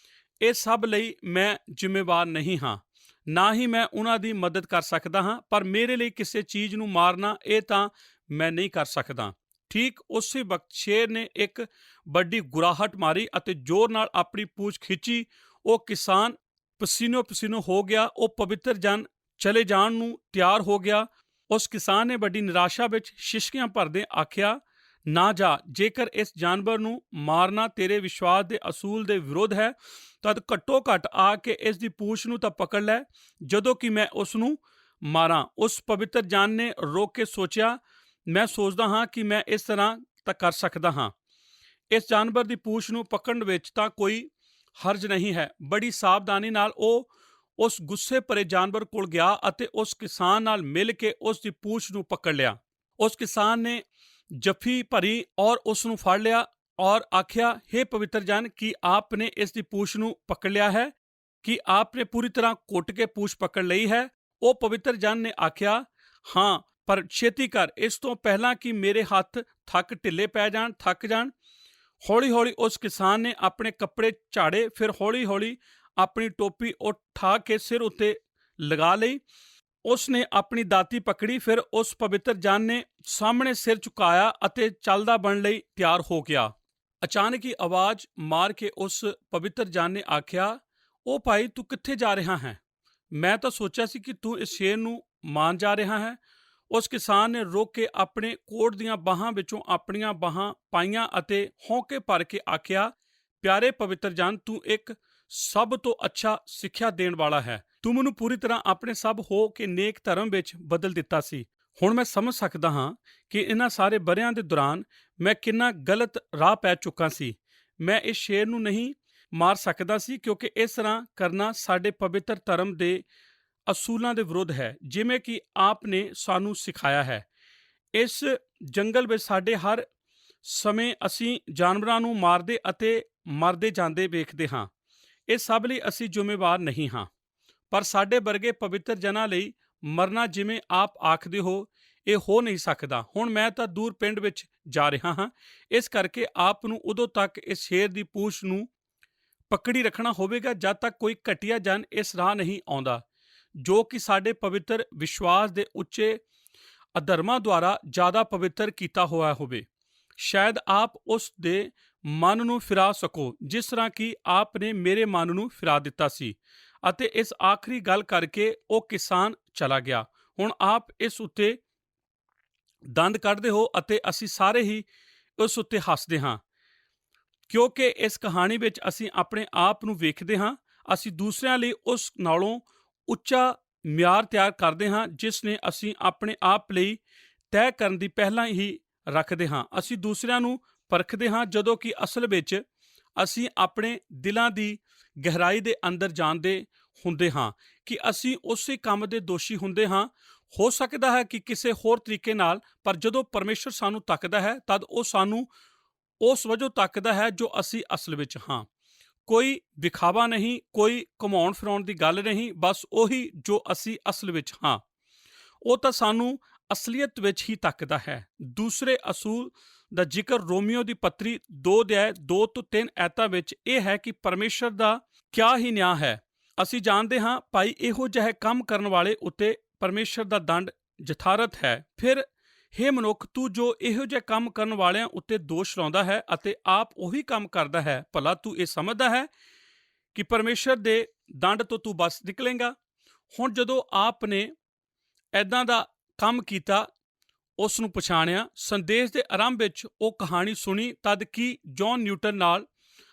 ਇਹ ਸਭ ਲਈ ਮੈਂ ਜ਼ਿੰਮੇਵਾਰ ਨਹੀਂ ਹਾਂ, ਨਾ ਹੀ ਮੈਂ ਉਹਨਾਂ ਦੀ ਮਦਦ ਕਰ ਸਕਦਾ ਹਾਂ, ਪਰ ਮੇਰੇ ਲਈ ਕਿਸੇ ਚੀਜ਼ ਨੂੰ ਮਾਰਨਾ ਇਹ ਤਾਂ ਮੈਂ ਨਹੀਂ ਕਰ ਸਕਦਾ। ਠੀਕ ਉਸੇ ਵਕਤ ਸ਼ੇਰ ਨੇ ਇੱਕ ਵੱਡੀ ਗੁਰਾਹਟ ਮਾਰੀ ਅਤੇ ਜ਼ੋਰ ਨਾਲ ਆਪਣੀ ਪੂਛ ਖਿੱਚੀ। ਉਹ ਕਿਸਾਨ ਪਸੀਨੋ ਪਸੀਨੋ ਹੋ ਗਿਆ। ਉਹ ਪਵਿੱਤਰ ਜਨ ਚਲੇ ਜਾਣ ਨੂੰ ਤਿਆਰ ਹੋ ਗਿਆ। ਉਸ ਕਿਸਾਨ ਨੇ ਵੱਡੀ ਨਿਰਾਸ਼ਾ ਵਿੱਚ ਸ਼ਿਸ਼ਕੀਆਂ ਭਰਦੇ ਆਖਿਆ, ਨਾ ਜਾ, ਜੇਕਰ ਇਸ ਜਾਨਵਰ ਨੂੰ ਮਾਰਨਾ ਤੇਰੇ ਵਿਸ਼ਵਾਸ ਦੇ ਅਸੂਲ ਦੇ ਵਿਰੁੱਧ ਹੈ ਤਦ ਘੱਟੋ ਘੱਟ ਆ ਕੇ ਇਸ ਦੀ ਪੂਛ ਨੂੰ ਤਾਂ ਪਕੜ ਲੈ ਜਦੋਂ ਕਿ ਮੈਂ ਉਸ ਨੂੰ ਮਾਰਾਂ। ਉਸ ਪਵਿੱਤਰ ਜਨ ਨੇ ਰੋਕ ਕੇ ਸੋਚਿਆ, ਮੈਂ ਸੋਚਦਾ ਹਾਂ ਕਿ ਮੈਂ ਇਸ ਤਰ੍ਹਾਂ ਤਾਂ ਕਰ ਸਕਦਾ ਹਾਂ। ਇਸ ਜਾਨਵਰ ਦੀ ਪੂਛ ਨੂੰ ਪਕੜਨ ਵਿੱਚ ਤਾਂ ਕੋਈ ਹਰਜ ਨਹੀਂ ਹੈ। ਬੜੀ ਸਾਵਧਾਨੀ ਨਾਲ ਉਹ ਉਸ ਗੁੱਸੇ ਭਰੇ ਜਾਨਵਰ ਕੋਲ ਗਿਆ ਅਤੇ ਉਸ ਕਿਸਾਨ ਨਾਲ ਮਿਲ ਕੇ ਉਸ ਦੀ ਪੂਛ ਨੂੰ ਪਕੜ ਲਿਆ। ਉਸ ਕਿਸਾਨ ਨੇ ਜੱਫੀ ਭਰੀ ਔਰ ਉਸ ਨੂੰ ਫੜ ਲਿਆ ਔਰ ਆਖਿਆ, हे पवित्र जन, कि आपने इसकी पूछ ਨੂੰ पकड़ लिया है, कि आपने पूरी तरह ਘੁੱਟ ਕੇ ਪੂਛ ਪਕੜ ਲਈ ਹੈ। ਉਹ ਪਵਿੱਤਰ ਜਨ ਨੇ ਆਖਿਆ, ਹਾਂ, ਪਰ ਛੇਤੀ ਕਰ, ਇਸ ਤੋਂ ਪਹਿਲਾਂ ਕਿ ਮੇਰੇ ਹੱਥ ਢਿੱਲੇ ਪੈ ਜਾਣ, ਥੱਕ ਜਾਣ। ਹੌਲੀ ਹੌਲੀ ਉਸ ਕਿਸਾਨ ਨੇ ਆਪਣੇ ਕੱਪੜੇ ਝਾੜੇ, ਫਿਰ ਹੌਲੀ ਹੌਲੀ ਆਪਣੀ ਟੋਪੀ ਉਠਾ ਕੇ ਸਿਰ ਉੱਤੇ ਲਗਾ ਲਈ। ਉਸ ਨੇ ਆਪਣੀ ਦਾਤੀ ਪਕੜੀ, ਫਿਰ ਉਸ ਪਵਿੱਤਰ ਜਨ ਨੇ ਸਾਹਮਣੇ ਸਿਰ ਝੁਕਾਇਆ ਅਤੇ ਚੱਲਦਾ ਬਣਨ ਲਈ ਤਿਆਰ ਹੋ ਗਿਆ। ਅਚਾਨਕ ਹੀ ਆਵਾਜ਼ ਮਾਰ ਕੇ ਉਸ ਪਵਿੱਤਰ ਜਨ ਨੇ ਆਖਿਆ, ਉਹ ਭਾਈ, ਤੂੰ ਕਿੱਥੇ ਜਾ ਰਿਹਾ ਹੈ? ਮੈਂ ਤਾਂ ਸੋਚਿਆ ਸੀ ਕਿ ਤੂੰ ਇਸ ਸ਼ੇਰ ਨੂੰ ਮਾਰਨ ਜਾ ਰਿਹਾ ਹੈ। ਉਸ ਕਿਸਾਨ ਨੇ ਰੁਕ ਕੇ ਆਪਣੇ ਕੋਟ ਦੀਆਂ ਬਾਹਾਂ ਵਿੱਚੋਂ ਆਪਣੀਆਂ ਬਾਹਾਂ ਪਾਈਆਂ ਅਤੇ ਹੌਂਕੇ ਭਰ ਕੇ ਆਖਿਆ, ਪਿਆਰੇ ਪਵਿੱਤਰ ਜਨ, ਤੂੰ ਇੱਕ ਸਭ ਤੋਂ ਅੱਛਾ ਸਿੱਖਿਆ ਦੇਣ ਵਾਲਾ ਹੈ। ਤੂੰ ਮੈਨੂੰ ਪੂਰੀ ਤਰ੍ਹਾਂ ਆਪਣੇ ਸਭ ਹੋ ਕੇ ਨੇਕ ਧਰਮ ਵਿੱਚ ਬਦਲ ਦਿੱਤਾ ਸੀ। ਹੁਣ ਮੈਂ ਸਮਝ ਸਕਦਾ ਹਾਂ ਕਿ ਇਹਨਾਂ ਸਾਰੇ ਵਰ੍ਹਿਆਂ ਦੇ ਦੌਰਾਨ ਮੈਂ ਕਿੰਨਾ ਗਲਤ ਰਾਹ ਪੈ ਚੁੱਕਾ ਸੀ। ਮੈਂ ਇਸ ਸ਼ੇਰ ਨੂੰ ਨਹੀਂ ਮਾਰ ਸਕਦਾ ਸੀ ਕਿਉਂਕਿ ਇਸ ਤਰ੍ਹਾਂ ਕਰਨਾ ਸਾਡੇ ਪਵਿੱਤਰ ਧਰਮ ਦੇ ਅਸੂਲਾਂ ਦੇ ਵਿਰੁੱਧ ਹੈ, ਜਿਵੇਂ ਕਿ ਆਪ ਨੇ ਸਾਨੂੰ ਸਿਖਾਇਆ ਹੈ। ਇਸ ਜੰਗਲ ਵਿੱਚ ਸਾਡੇ ਹਰ ਸਮੇਂ ਅਸੀਂ ਜਾਨਵਰਾਂ ਨੂੰ ਮਾਰਦੇ ਅਤੇ ਮਰਦੇ ਜਾਂਦੇ ਵੇਖਦੇ ਹਾਂ। ਇਹ ਸਭ ਲਈ ਅਸੀਂ ਜ਼ਿੰਮੇਵਾਰ ਨਹੀਂ ਹਾਂ, ਪਰ ਸਾਡੇ ਵਰਗੇ ਪਵਿੱਤਰ ਜਨਾਂ ਲਈ ਮਰਨਾ, ਜਿਵੇਂ ਆਪ ਆਖਦੇ ਹੋ, ਇਹ ਹੋ ਨਹੀਂ ਸਕਦਾ। ਹੁਣ ਮੈਂ ਤਾਂ ਦੂਰ ਪਿੰਡ ਵਿੱਚ ਜਾ ਰਿਹਾ ਹਾਂ, ਇਸ ਕਰਕੇ ਆਪ ਨੂੰ ਉਦੋਂ ਤੱਕ ਇਸ ਸ਼ੇਰ ਦੀ ਪੂਛ ਨੂੰ ਪਕੜੀ ਰੱਖਣਾ ਹੋਵੇਗਾ ਜਦ ਤੱਕ ਕੋਈ ਘਟੀਆ ਜਨ ਇਸ ਰਾਹ ਨਹੀਂ ਆਉਂਦਾ, ਜੋ ਕਿ ਸਾਡੇ ਪਵਿੱਤਰ ਵਿਸ਼ਵਾਸ ਦੇ ਉੱਚੇ ਅਧਰਮਾਂ ਦੁਆਰਾ ਜ਼ਿਆਦਾ ਪਵਿੱਤਰ ਕੀਤਾ ਹੋਇਆ ਹੋਵੇ। ਸ਼ਾਇਦ ਆਪ ਉਸ ਦੇ ਮਨ ਨੂੰ ਫਿਰਾ ਸਕੋ, ਜਿਸ ਤਰ੍ਹਾਂ ਕਿ ਆਪ ਨੇ ਮੇਰੇ ਮਨ ਨੂੰ ਫਿਰਾ ਦਿੱਤਾ ਸੀ। ਅਤੇ ਇਸ ਆਖਰੀ ਗੱਲ ਕਰਕੇ ਉਹ ਕਿਸਾਨ ਚਲਾ ਗਿਆ। ਹੁਣ ਆਪ ਇਸ ਉੱਤੇ ਦੰਦ ਕੱਢਦੇ ਹੋ ਅਤੇ ਅਸੀਂ ਸਾਰੇ ਹੀ ਉਸ ਉੱਤੇ ਹੱਸਦੇ ਹਾਂ, ਕਿਉਂਕਿ ਇਸ ਕਹਾਣੀ ਵਿੱਚ ਅਸੀਂ ਆਪਣੇ ਆਪ ਨੂੰ ਵੇਖਦੇ ਹਾਂ। ਅਸੀਂ ਦੂਸਰਿਆਂ ਲਈ ਉਸ ਨਾਲੋਂ ਉੱਚਾ ਮਿਆਰ ਤਿਆਰ ਕਰਦੇ ਹਾਂ, ਜਿਸ ਨੇ ਅਸੀਂ ਆਪਣੇ ਆਪ ਲਈ ਤੈਅ ਕਰਨ ਦੀ ਪਹਿਲਾਂ ਹੀ ਰੱਖਦੇ ਹਾਂ। ਅਸੀਂ ਦੂਸਰਿਆਂ ਨੂੰ ਪਰਖਦੇ ਹਾਂ, ਜਦੋਂ ਕਿ ਅਸਲ ਵਿੱਚ ਅਸੀਂ ਆਪਣੇ ਦਿਲਾਂ ਦੀ ਗਹਿਰਾਈ ਦੇ ਅੰਦਰ ਜਾਣਦੇ ਹੁੰਦੇ ਹਾਂ ਕਿ ਅਸੀਂ ਉਸੇ ਕੰਮ ਦੇ ਦੋਸ਼ੀ ਹੁੰਦੇ ਹਾਂ। ਹੋ ਸਕਦਾ ਹੈ ਕਿ ਕਿਸੇ ਹੋਰ ਤਰੀਕੇ ਨਾਲ, ਪਰ ਜਦੋਂ ਪਰਮੇਸ਼ਰ ਸਾਨੂੰ ਤੱਕਦਾ ਹੈ ਤਦ ਉਹ ਸਾਨੂੰ ਉਸ ਵਜੋਂ ਤੱਕਦਾ ਹੈ ਜੋ ਅਸੀਂ ਅਸਲ ਵਿੱਚ ਹਾਂ। ਕੋਈ ਵਿਖਾਵਾ ਨਹੀਂ, ਕੋਈ ਘੁਮਾਉਣ ਫਿਰਾਉਣ ਦੀ ਗੱਲ ਨਹੀਂ, ਬਸ ਉਹੀ ਜੋ ਅਸੀਂ ਅਸਲ ਵਿੱਚ ਹਾਂ। ਉਹ ਤਾਂ ਸਾਨੂੰ ਅਸਲੀਅਤ ਵਿੱਚ ਹੀ ਤੱਕਦਾ ਹੈ। ਦੂਸਰੇ ਅਸੂਲ ਦਾ ਜ਼ਿਕਰ ਰੋਮੀਓ ਦੀ ਪੱਤਰੀ 2:2-3 ਐਤਾਂ ਵਿੱਚ ਇਹ ਹੈ ਕਿ ਪਰਮੇਸ਼ਰ ਦਾ ਕਿਆ ਹੀ ਨਿਆਂ ਹੈ। ਅਸੀਂ ਜਾਣਦੇ ਹਾਂ ਭਾਈ, ਇਹੋ ਜਿਹੇ ਕੰਮ ਕਰਨ ਵਾਲੇ ਉੱਤੇ ਪਰਮੇਸ਼ਰ ਦਾ ਦੰਡ ਯਥਾਰਥ ਹੈ। ਫਿਰ ਹੇ ਮਨੁੱਖ, ਤੂੰ ਜੋ ਇਹੋ ਜਿਹੇ ਕੰਮ ਕਰਨ ਵਾਲਿਆਂ ਉੱਤੇ ਦੋਸ਼ ਲਾਉਂਦਾ ਹੈ ਅਤੇ ਆਪ ਉਹੀ ਕੰਮ ਕਰਦਾ ਹੈ, ਭਲਾ ਤੂੰ ਇਹ ਸਮਝਦਾ ਹੈ ਕਿ ਪਰਮੇਸ਼ਰ ਦੇ ਦੰਡ ਤੋਂ ਤੂੰ ਬਚ ਨਿਕਲੇਂਗਾ? ਹੁਣ ਜਦੋਂ ਆਪ ਨੇ ਐਦਾਂ ਦਾ ਕੰਮ ਕੀਤਾ, ਉਸ ਨੂੰ ਪਛਾਣਿਆ, ਸੰਦੇਸ਼ ਦੇ ਆਰੰਭ ਵਿੱਚ ਉਹ ਕਹਾਣੀ ਸੁਣੀ, ਤਦ ਕਿ ਜੌਨ ਨਿਊਟਨ ਨਾਲ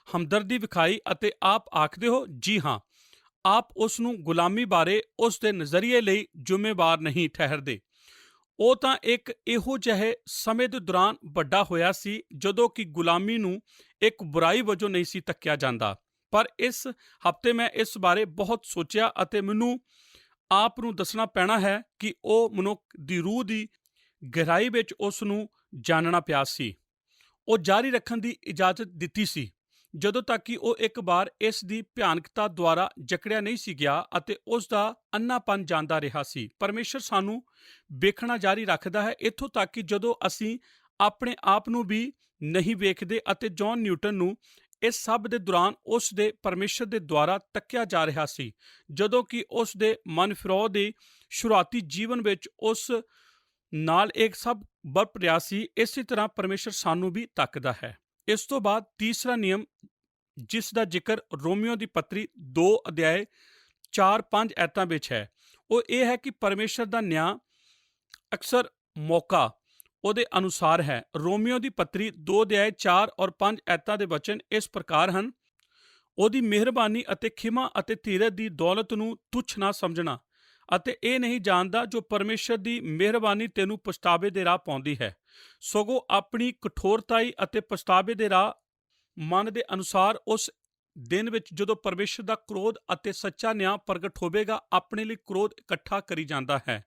ਹਮਦਰਦੀ ਵਿਖਾਈ ਅਤੇ ਆਪ ਆਖਦੇ ਹੋ, ਜੀ ਹਾਂ, ਆਪ ਉਸ ਨੂੰ ਗੁਲਾਮੀ ਬਾਰੇ ਉਸ ਦੇ ਨਜ਼ਰੀਏ ਲਈ ਜ਼ਿੰਮੇਵਾਰ ਨਹੀਂ ਠਹਿਰਦੇ। ਉਹ ਤਾਂ ਇੱਕ ਇਹੋ ਜਿਹੇ ਸਮੇਂ ਦੇ ਦੌਰਾਨ ਵੱਡਾ ਹੋਇਆ ਸੀ ਜਦੋਂ ਕਿ ਗੁਲਾਮੀ ਨੂੰ ਇੱਕ ਬੁਰਾਈ ਵਜੋਂ ਨਹੀਂ ਸੀ ਤੱਕਿਆ ਜਾਂਦਾ। ਪਰ ਇਸ ਹਫ਼ਤੇ ਮੈਂ ਇਸ ਬਾਰੇ ਬਹੁਤ ਸੋਚਿਆ ਅਤੇ ਮੈਨੂੰ ਆਪ ਨੂੰ ਦੱਸਣਾ ਪੈਣਾ ਹੈ ਕਿ ਉਹ ਮਨੁੱਖ ਦੀ ਰੂਹ ਦੀ ਗਹਿਰਾਈ ਵਿੱਚ ਉਸ ਨੂੰ ਜਾਣਨਾ ਪਿਆ ਸੀ। ਉਹ ਜਾਰੀ ਰੱਖਣ ਦੀ ਇਜਾਜ਼ਤ ਦਿੱਤੀ ਸੀ ਜਦੋਂ ਤੱਕ ਕਿ ਉਹ ਇੱਕ ਵਾਰ ਇਸ ਦੀ ਭਿਆਨਕਤਾ ਦੁਆਰਾ ਜਕੜਿਆ ਨਹੀਂ ਸੀ ਗਿਆ ਅਤੇ ਉਸ ਦਾ ਅੰਨਾਪਨ ਜਾਂਦਾ ਰਿਹਾ ਸੀ। ਪਰਮੇਸ਼ਰ ਸਾਨੂੰ ਵੇਖਣਾ ਜਾਰੀ ਰੱਖਦਾ ਹੈ, ਇੱਥੋਂ ਤੱਕ ਕਿ ਜਦੋਂ ਅਸੀਂ ਆਪਣੇ ਆਪ ਨੂੰ ਵੀ ਨਹੀਂ ਵੇਖਦੇ। ਅਤੇ ਜੌਨ ਨਿਊਟਨ ਨੂੰ ਇਸ ਸਭ ਦੇ ਦੌਰਾਨ ਉਸ ਦੇ ਪਰਮੇਸ਼ਰ ਦੇ ਦੁਆਰਾ ਤੱਕਿਆ ਜਾ ਰਿਹਾ ਸੀ, ਜਦੋਂ ਕਿ ਉਸ ਦੇ ਮਨ ਫਿਰੌ ਦੇ ਸ਼ੁਰੂਆਤੀ ਜੀਵਨ ਵਿੱਚ ਉਸ ਨਾਲ ਇੱਕ ਸਭ ਵਰਪ ਰਿਹਾ ਸੀ। ਇਸੇ ਤਰ੍ਹਾਂ ਪਰਮੇਸ਼ਰ ਸਾਨੂੰ ਵੀ ਤੱਕਦਾ ਹੈ। ਇਸ ਤੋਂ ਬਾਅਦ ਤੀਸਰਾ ਨਿਯਮ, ਜਿਸ ਦਾ ਜ਼ਿਕਰ ਰੋਮੀਓ ਦੀ ਪੱਤਰੀ 2:4-5 ਐਤਾਂ ਵਿੱਚ ਹੈ, ਉਹ ਇਹ ਹੈ ਕਿ ਪਰਮੇਸ਼ਰ ਦਾ ਨਿਆਂ ਅਕਸਰ ਮੌਕਾ ਉਹਦੇ ਅਨੁਸਾਰ ਹੈ। ਰੋਮੀਓ ਦੀ ਪੱਤਰੀ 2:4-5 ਐਤਾਂ ਦੇ ਵਚਨ ਇਸ ਪ੍ਰਕਾਰ ਹਨ, ਉਹਦੀ ਮਿਹਰਬਾਨੀ ਅਤੇ ਖਿਮਾ ਅਤੇ ਧੀਰਜ ਦੀ ਦੌਲਤ ਨੂੰ ਤੁੱਛ ਨਾ ਸਮਝਣਾ ਅਤੇ ਇਹ ਨਹੀਂ ਜਾਣਦਾ ਜੋ ਪਰਮੇਸ਼ਰ ਦੀ ਮਿਹਰਬਾਨੀ ਤੈਨੂੰ ਪਛਤਾਵੇ ਦੇ ਰਾਹ ਪਾਉਂਦੀ ਹੈ, ਸਗੋਂ ਆਪਣੀ ਕਠੋਰਤਾਈ ਅਤੇ ਪਛਤਾਵੇ ਦੇ ਰਾਹ ਮਨ ਦੇ ਅਨੁਸਾਰ ਉਸ ਦਿਨ ਵਿੱਚ ਜਦੋਂ ਪਰਮੇਸ਼ਰ ਦਾ ਕ੍ਰੋਧ ਅਤੇ ਸੱਚਾ ਨਿਆਂ ਪ੍ਰਗਟ ਹੋਵੇਗਾ, ਆਪਣੇ ਲਈ ਕ੍ਰੋਧ ਇਕੱਠਾ ਕਰੀ ਜਾਂਦਾ ਹੈ।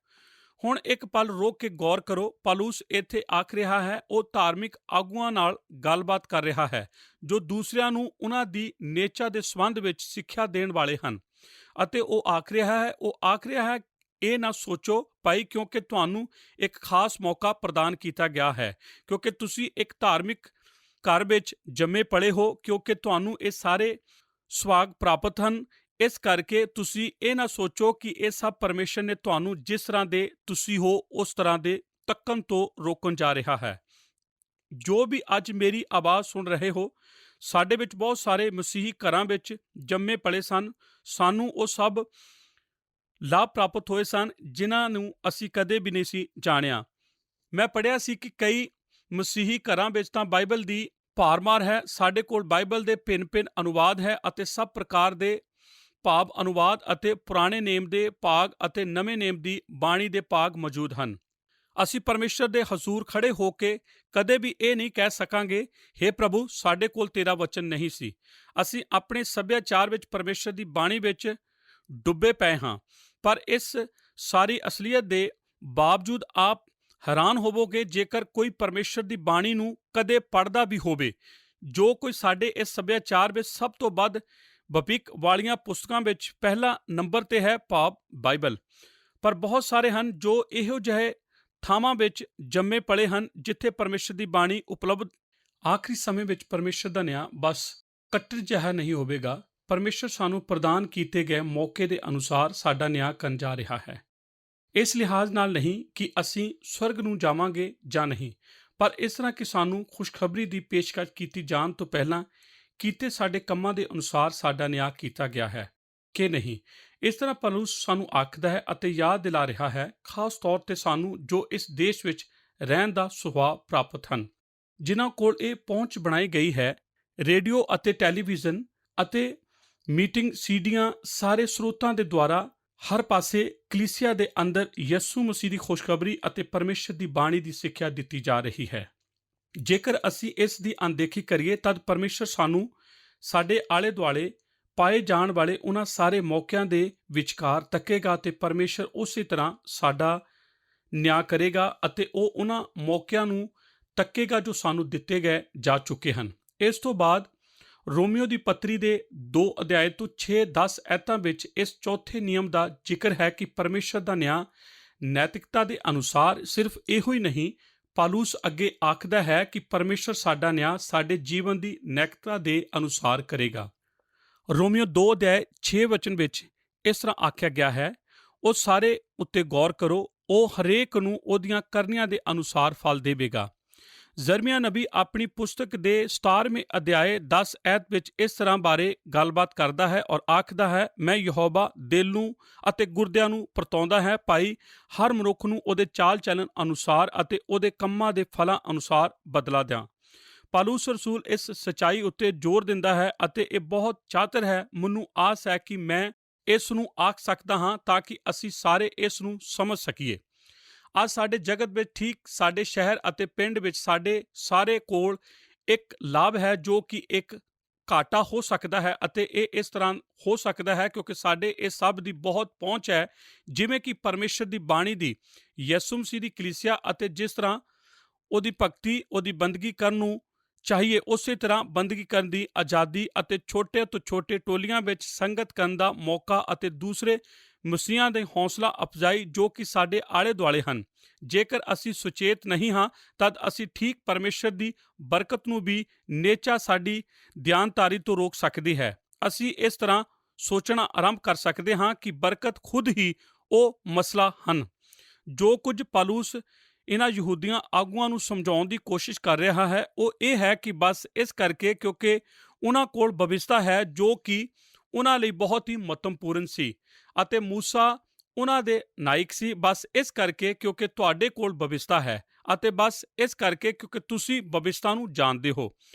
ਹੁਣ ਇੱਕ ਪਲ ਰੋਕ ਕੇ ਗੌਰ ਕਰੋ, ਪੌਲੁਸ ਇੱਥੇ ਆਖ ਰਿਹਾ ਹੈ, ਉਹ ਧਾਰਮਿਕ ਆਗੂਆਂ ਨਾਲ ਗੱਲਬਾਤ ਕਰ ਰਿਹਾ ਹੈ ਜੋ ਦੂਸਰਿਆਂ ਨੂੰ ਉਹਨਾਂ ਦੀ ਨੇਚਾ ਦੇ ਸੰਬੰਧ ਵਿੱਚ ਸਿੱਖਿਆ ਦੇਣ ਵਾਲੇ ਹਨ। ਅਤੇ ਉਹ ਆਖ ਰਿਹਾ ਹੈ ਇਹ ਨਾ ਸੋਚੋ ਭਾਈ, ਕਿਉਂਕਿ ਤੁਹਾਨੂੰ ਇੱਕ ਖਾਸ ਮੌਕਾ ਪ੍ਰਦਾਨ ਕੀਤਾ ਗਿਆ ਹੈ, ਕਿਉਂਕਿ ਤੁਸੀਂ ਇੱਕ ਧਾਰਮਿਕ ਘਰ ਵਿੱਚ ਜੰਮੇ ਪਲੇ ਹੋ, ਕਿਉਂਕਿ ਤੁਹਾਨੂੰ ਇਹ ਸਾਰੇ ਸੁਭਾਗ ਪ੍ਰਾਪਤ ਹਨ। ਇਸ ਕਰਕੇ ਤੁਸੀਂ ਇਹ ਨਾ ਸੋਚੋ ਕਿ ਇਹ ਸਭ ਪਰਮੇਸ਼ਰ ਨੇ ਤੁਹਾਨੂੰ ਜਿਸ ਤਰ੍ਹਾਂ ਦੇ ਤੁਸੀਂ ਹੋ ਉਸ ਤਰ੍ਹਾਂ ਦੇ ਤੱਕਣ ਤੋਂ ਰੋਕਣ ਜਾ ਰਿਹਾ ਹੈ। ਜੋ ਵੀ ਅੱਜ ਮੇਰੀ ਆਵਾਜ਼ ਸੁਣ ਰਹੇ ਹੋ, ਸਾਡੇ ਵਿੱਚ ਬਹੁਤ ਸਾਰੇ ਮਸੀਹੀ ਘਰਾਂ ਵਿੱਚ ਜੰਮੇ ਪਲੇ ਸਨ। ਸਾਨੂੰ ਉਹ ਸਭ ਲਾਭ ਪ੍ਰਾਪਤ ਹੋਏ ਸਨ ਜਿਨ੍ਹਾਂ ਨੂੰ ਅਸੀਂ ਕਦੇ ਵੀ ਨਹੀਂ ਸੀ ਜਾਣਿਆ। ਮੈਂ ਪੜ੍ਹਿਆ ਸੀ ਕਿ ਕਈ ਮਸੀਹੀ ਘਰਾਂ ਵਿੱਚ ਤਾਂ ਬਾਈਬਲ ਦੀ ਭਾਰਮਾਰ ਹੈ। ਸਾਡੇ ਕੋਲ ਬਾਈਬਲ ਦੇ ਭਿੰਨ-ਭਿੰਨ ਅਨੁਵਾਦ ਹੈ ਅਤੇ ਸਭ ਪ੍ਰਕਾਰ ਦੇ ਭਾਵ ਅਨੁਵਾਦ ਅਤੇ ਪੁਰਾਣੇ ਨੇਮ ਦੇ ਭਾਗ ਅਤੇ ਨਵੇਂ ਨੇਮ ਦੀ ਬਾਣੀ ਦੇ ਭਾਗ ਮੌਜੂਦ ਹਨ। ਅਸੀਂ ਪਰਮੇਸ਼ਰ ਦੇ ਹਜ਼ੂਰ ਖੜੇ ਹੋ ਕੇ ਕਦੇ ਵੀ ਇਹ ਨਹੀਂ ਕਹਿ ਸਕਾਂਗੇ, ਹੇ ਪ੍ਰਭੂ, ਸਾਡੇ ਕੋਲ ਤੇਰਾ ਵਚਨ ਨਹੀਂ ਸੀ। ਅਸੀਂ ਆਪਣੇ ਸੱਭਿਆਚਾਰ ਵਿੱਚ ਪਰਮੇਸ਼ਰ ਦੀ ਬਾਣੀ ਵਿੱਚ ਡੁੱਬੇ ਪਏ ਹਾਂ। ਪਰ ਇਸ ਸਾਰੀ ਅਸਲੀਅਤ ਦੇ ਬਾਵਜੂਦ ਆਪ ਹੈਰਾਨ ਹੋਵੋਗੇ ਜੇਕਰ ਕੋਈ ਪਰਮੇਸ਼ਰ ਦੀ ਬਾਣੀ ਨੂੰ ਕਦੇ ਪੜ੍ਹਦਾ ਵੀ ਹੋਵੇ। ਜੋ ਕੋਈ ਸਾਡੇ ਇਸ ਸੱਭਿਆਚਾਰ ਵਿੱਚ ਸਭ ਤੋਂ ਵੱਧ ਵਿਕ ਵਾਲੀਆਂ ਪੁਸਤਕਾਂ ਵਿੱਚ ਪਹਿਲਾ ਨੰਬਰ ਤੇ ਹੈ, ਭਾਵ ਬਾਈਬਲ। ਪਰ ਬਹੁਤ ਸਾਰੇ ਹਨ ਜੋ ਇਹੋ ਜਿਹੇ ਥਾਵਾਂ ਵਿੱਚ ਜੰਮੇ ਪਲੇ ਹਨ ਜਿੱਥੇ ਪਰਮੇਸ਼ਰ ਦੀ ਬਾਣੀ ਉਪਲਬਧ। ਆਖਰੀ ਸਮੇਂ ਵਿੱਚ ਪਰਮੇਸ਼ਰ ਦਾ ਨਿਆਂ ਬਸ ਕੱਟੜ ਜਿਹਾ ਨਹੀਂ ਹੋਵੇਗਾ। ਪਰਮੇਸ਼ਰ ਸਾਨੂੰ ਪ੍ਰਦਾਨ ਕੀਤੇ ਗਏ ਮੌਕੇ ਦੇ ਅਨੁਸਾਰ ਸਾਡਾ ਨਿਆਂ ਕਰਨ ਜਾ ਰਿਹਾ ਹੈ। ਇਸ ਲਿਹਾਜ਼ ਨਾਲ ਨਹੀਂ ਕਿ ਅਸੀਂ ਸਵਰਗ ਨੂੰ ਜਾਵਾਂਗੇ ਜਾਂ ਨਹੀਂ, ਪਰ ਇਸ ਤਰ੍ਹਾਂ ਕਿ ਸਾਨੂੰ ਖੁਸ਼ਖਬਰੀ ਦੀ ਪੇਸ਼ਕਸ਼ ਕੀਤੀ ਜਾਣ ਤੋਂ ਪਹਿਲਾਂ ਕੀਤੇ ਸਾਡੇ ਕੰਮਾਂ ਦੇ ਅਨੁਸਾਰ ਸਾਡਾ ਨਿਆਂ ਕੀਤਾ ਗਿਆ ਹੈ ਕਿ ਨਹੀਂ। ਇਸ ਤਰ੍ਹਾਂ ਪੌਲੁਸ ਸਾਨੂੰ ਆਖਦਾ ਹੈ ਅਤੇ ਯਾਦ ਦਿਲਾ ਰਿਹਾ ਹੈ, ਖਾਸ ਤੌਰ ਤੇ ਸਾਨੂੰ ਜੋ ਇਸ ਦੇਸ਼ ਵਿੱਚ ਰਹਿਣ ਦਾ ਸੁਭਾਅ ਪ੍ਰਾਪਤ ਹਨ, ਜਿਨ੍ਹਾਂ ਕੋਲ ਇਹ ਪਹੁੰਚ ਬਣਾਈ ਗਈ ਹੈ। ਰੇਡੀਓ ਅਤੇ ਟੈਲੀਵਿਜ਼ਨ ਅਤੇ ਮੀਟਿੰਗ ਸੀਡੀਆਂ ਸਾਰੇ ਸਰੋਤਾਂ ਦੇ ਦੁਆਰਾ ਹਰ ਪਾਸੇ ਕਲੀਸਿਆ ਦੇ ਅੰਦਰ ਯਿਸੂ ਮਸੀਹ ਦੀ ਖੁਸ਼ਖਬਰੀ ਅਤੇ ਪਰਮੇਸ਼ਰ ਦੀ ਬਾਣੀ ਦੀ ਸਿੱਖਿਆ ਦਿੱਤੀ ਜਾ ਰਹੀ ਹੈ। ਜੇਕਰ ਅਸੀਂ ਇਸ ਦੀ ਅਣਦੇਖੀ ਕਰੀਏ ਤਦ ਪਰਮੇਸ਼ਰ ਸਾਨੂੰ ਸਾਡੇ ਆਲੇ ਦੁਆਲੇ ਪਾਏ ਜਾਣ ਵਾਲੇ ਉਹਨਾਂ ਸਾਰੇ ਮੌਕਿਆਂ ਦੇ ਵਿਚਕਾਰ ਤੱਕੇਗਾ ਅਤੇ ਪਰਮੇਸ਼ਰ ਉਸੇ ਤਰ੍ਹਾਂ ਸਾਡਾ ਨਿਆਂ ਕਰੇਗਾ ਅਤੇ ਉਹ ਉਹਨਾਂ ਮੌਕਿਆਂ ਨੂੰ ਤੱਕੇਗਾ ਜੋ ਸਾਨੂੰ ਦਿੱਤੇ ਗਏ ਜਾ ਚੁੱਕੇ ਹਨ। ਇਸ ਤੋਂ ਬਾਅਦ ਰੋਮੀਓ ਦੀ ਪੱਤਰੀ ਦੇ 2 ਅਧਿਆਇ ਤੋਂ 6-10 ਐਤਾਂ ਵਿੱਚ ਇਸ ਚੌਥੇ ਨਿਯਮ ਦਾ ਜ਼ਿਕਰ ਹੈ ਕਿ ਪਰਮੇਸ਼ਰ ਦਾ ਨਿਆਂ ਨੈਤਿਕਤਾ ਦੇ ਅਨੁਸਾਰ। ਸਿਰਫ ਇਹੋ ਹੀ ਨਹੀਂ, ਪੌਲੁਸ ਅੱਗੇ ਆਖਦਾ ਹੈ ਕਿ ਪਰਮੇਸ਼ਰ ਸਾਡਾ ਨਿਆਂ ਸਾਡੇ ਜੀਵਨ ਦੀ ਨੈਤਿਕਤਾ ਦੇ ਅਨੁਸਾਰ ਕਰੇਗਾ। ਰੋਮੀਓ 2 ਅਧਿਆਇ 6 ਵਚਨ ਵਿੱਚ ਇਸ ਤਰ੍ਹਾਂ ਆਖਿਆ ਗਿਆ ਹੈ, ਉਹ ਸਾਰੇ ਉੱਤੇ ਗੌਰ ਕਰੋ, ਉਹ ਹਰੇਕ ਨੂੰ ਉਹਦੀਆਂ ਕਰਨੀਆਂ ਦੇ ਅਨੁਸਾਰ ਫਲ ਦੇਵੇਗਾ। ਜ਼ਰਮੀਆ ਨਬੀ ਆਪਣੀ ਪੁਸਤਕ ਦੇ 17ਵੇਂ ਅਧਿਆਇ 10 ਐਤ ਵਿੱਚ ਇਸ ਤਰ੍ਹਾਂ ਬਾਰੇ ਗੱਲਬਾਤ ਕਰਦਾ ਹੈ ਔਰ ਆਖਦਾ ਹੈ, ਮੈਂ ਯਹੋਵਾ ਦਿਲ ਨੂੰ ਅਤੇ ਗੁਰਦਿਆਂ ਨੂੰ ਪਰਤਾਉਂਦਾ ਹੈ, ਭਾਈ ਹਰ ਮਨੁੱਖ ਨੂੰ ਉਹਦੇ ਚਾਲ ਚੱਲਣ ਅਨੁਸਾਰ ਅਤੇ ਉਹਦੇ ਕੰਮਾਂ ਦੇ ਫਲਾਂ ਅਨੁਸਾਰ ਬਦਲਾ ਦਿਆਂ। ਪੌਲੁਸ ਰਸੂਲ ਇਸ ਸੱਚਾਈ ਉੱਤੇ ਜ਼ੋਰ ਦਿੰਦਾ ਹੈ ਅਤੇ ਇਹ ਬਹੁਤ ਚਾਤਰ ਹੈ। ਮੈਨੂੰ ਆਸ ਹੈ ਕਿ ਮੈਂ ਇਸ ਨੂੰ ਆਖ ਸਕਦਾ ਹਾਂ ਤਾਂ ਕਿ ਅਸੀਂ ਸਾਰੇ ਇਸ ਨੂੰ ਸਮਝ ਸਕੀਏ। ਅੱਜ ਸਾਡੇ ਜਗਤ ਵਿੱਚ, ਠੀਕ ਸਾਡੇ ਸ਼ਹਿਰ ਅਤੇ ਪਿੰਡ ਵਿੱਚ, ਸਾਡੇ ਸਾਰੇ ਕੋਲ ਇੱਕ ਲਾਭ ਹੈ ਜੋ ਕਿ ਇੱਕ ਘਾਟਾ ਹੋ ਸਕਦਾ ਹੈ ਅਤੇ ਇਹ ਇਸ ਤਰ੍ਹਾਂ ਹੋ ਸਕਦਾ ਹੈ ਕਿਉਂਕਿ ਸਾਡੇ ਇਹ ਸਭ ਦੀ ਬਹੁਤ ਪਹੁੰਚ ਹੈ, ਜਿਵੇਂ ਕਿ ਪਰਮੇਸ਼ਰ ਦੀ ਬਾਣੀ ਦੀ, ਯਿਸੂ ਮਸੀਹ ਦੀ ਕਲੀਸਿਆ ਅਤੇ ਜਿਸ ਤਰ੍ਹਾਂ ਉਹਦੀ ਭਗਤੀ, ਉਹਦੀ ਬੰਦਗੀ ਕਰਨ ਨੂੰ ਚਾਹੀਏ, ਉਸੇ ਤਰ੍ਹਾਂ ਬੰਦਗੀ ਕਰਨ ਦੀ ਆਜ਼ਾਦੀ ਅਤੇ ਛੋਟੇ ਤੋਂ ਛੋਟੇ ਟੋਲੀਆਂ ਵਿੱਚ ਸੰਗਤ ਕਰਨ ਦਾ ਮੌਕਾ ਅਤੇ ਦੂਸਰੇ ਮਸੀਹਾਂ ਦੇ ਹੌਸਲਾ ਅਫਜ਼ਾਈ ਜੋ ਕਿ ਸਾਡੇ ਆਲੇ ਦੁਆਲੇ ਹਨ। ਜੇਕਰ ਅਸੀਂ ਸੁਚੇਤ ਨਹੀਂ ਹਾਂ ਤਦ ਅਸੀਂ ਠੀਕ ਪਰਮੇਸ਼ਰ ਦੀ ਬਰਕਤ ਨੂੰ ਵੀ ਨੇਚਾ ਸਾਡੀ ਧਿਆਨਧਾਰੀ ਤੋਂ ਰੋਕ ਸਕਦੀ ਹੈ। ਅਸੀਂ ਇਸ ਤਰ੍ਹਾਂ ਸੋਚਣਾ ਆਰੰਭ ਕਰ ਸਕਦੇ ਹਾਂ ਕਿ ਬਰਕਤ ਖੁਦ ਹੀ ਉਹ ਮਸਲਾ ਹਨ। ਜੋ ਕੁਝ ਪੌਲੁਸ ਇਹਨਾਂ ਯਹੂਦੀਆਂ ਆਗੂਆਂ ਨੂੰ ਸਮਝਾਉਣ ਦੀ ਕੋਸ਼ਿਸ਼ ਕਰ ਰਿਹਾ ਹੈ ਉਹ ਇਹ ਹੈ ਕਿ ਬਸ ਇਸ ਕਰਕੇ ਕਿਉਂਕਿ ਉਹਨਾਂ ਕੋਲ ਵਿਵਸਥਾ ਹੈ ਜੋ ਕਿ ਉਹਨਾਂ ਲਈ ਬਹੁਤ ਹੀ ਮਹੱਤਵਪੂਰਨ ਸੀ ਅਤੇ ਮੂਸਾ ਉਹਨਾਂ ਦੇ ਨਾਇਕ ਸੀ। ਬਸ ਇਸ ਕਰਕੇ ਕਿਉਂਕਿ ਤੁਹਾਡੇ ਕੋਲ ਵਿਵਸਥਾ ਹੈ ਅਤੇ ਬਸ ਇਸ ਕਰਕੇ ਕਿਉਂਕਿ ਤੁਸੀਂ ਵਿਵਸਥਾ ਨੂੰ ਜਾਣਦੇ ਹੋ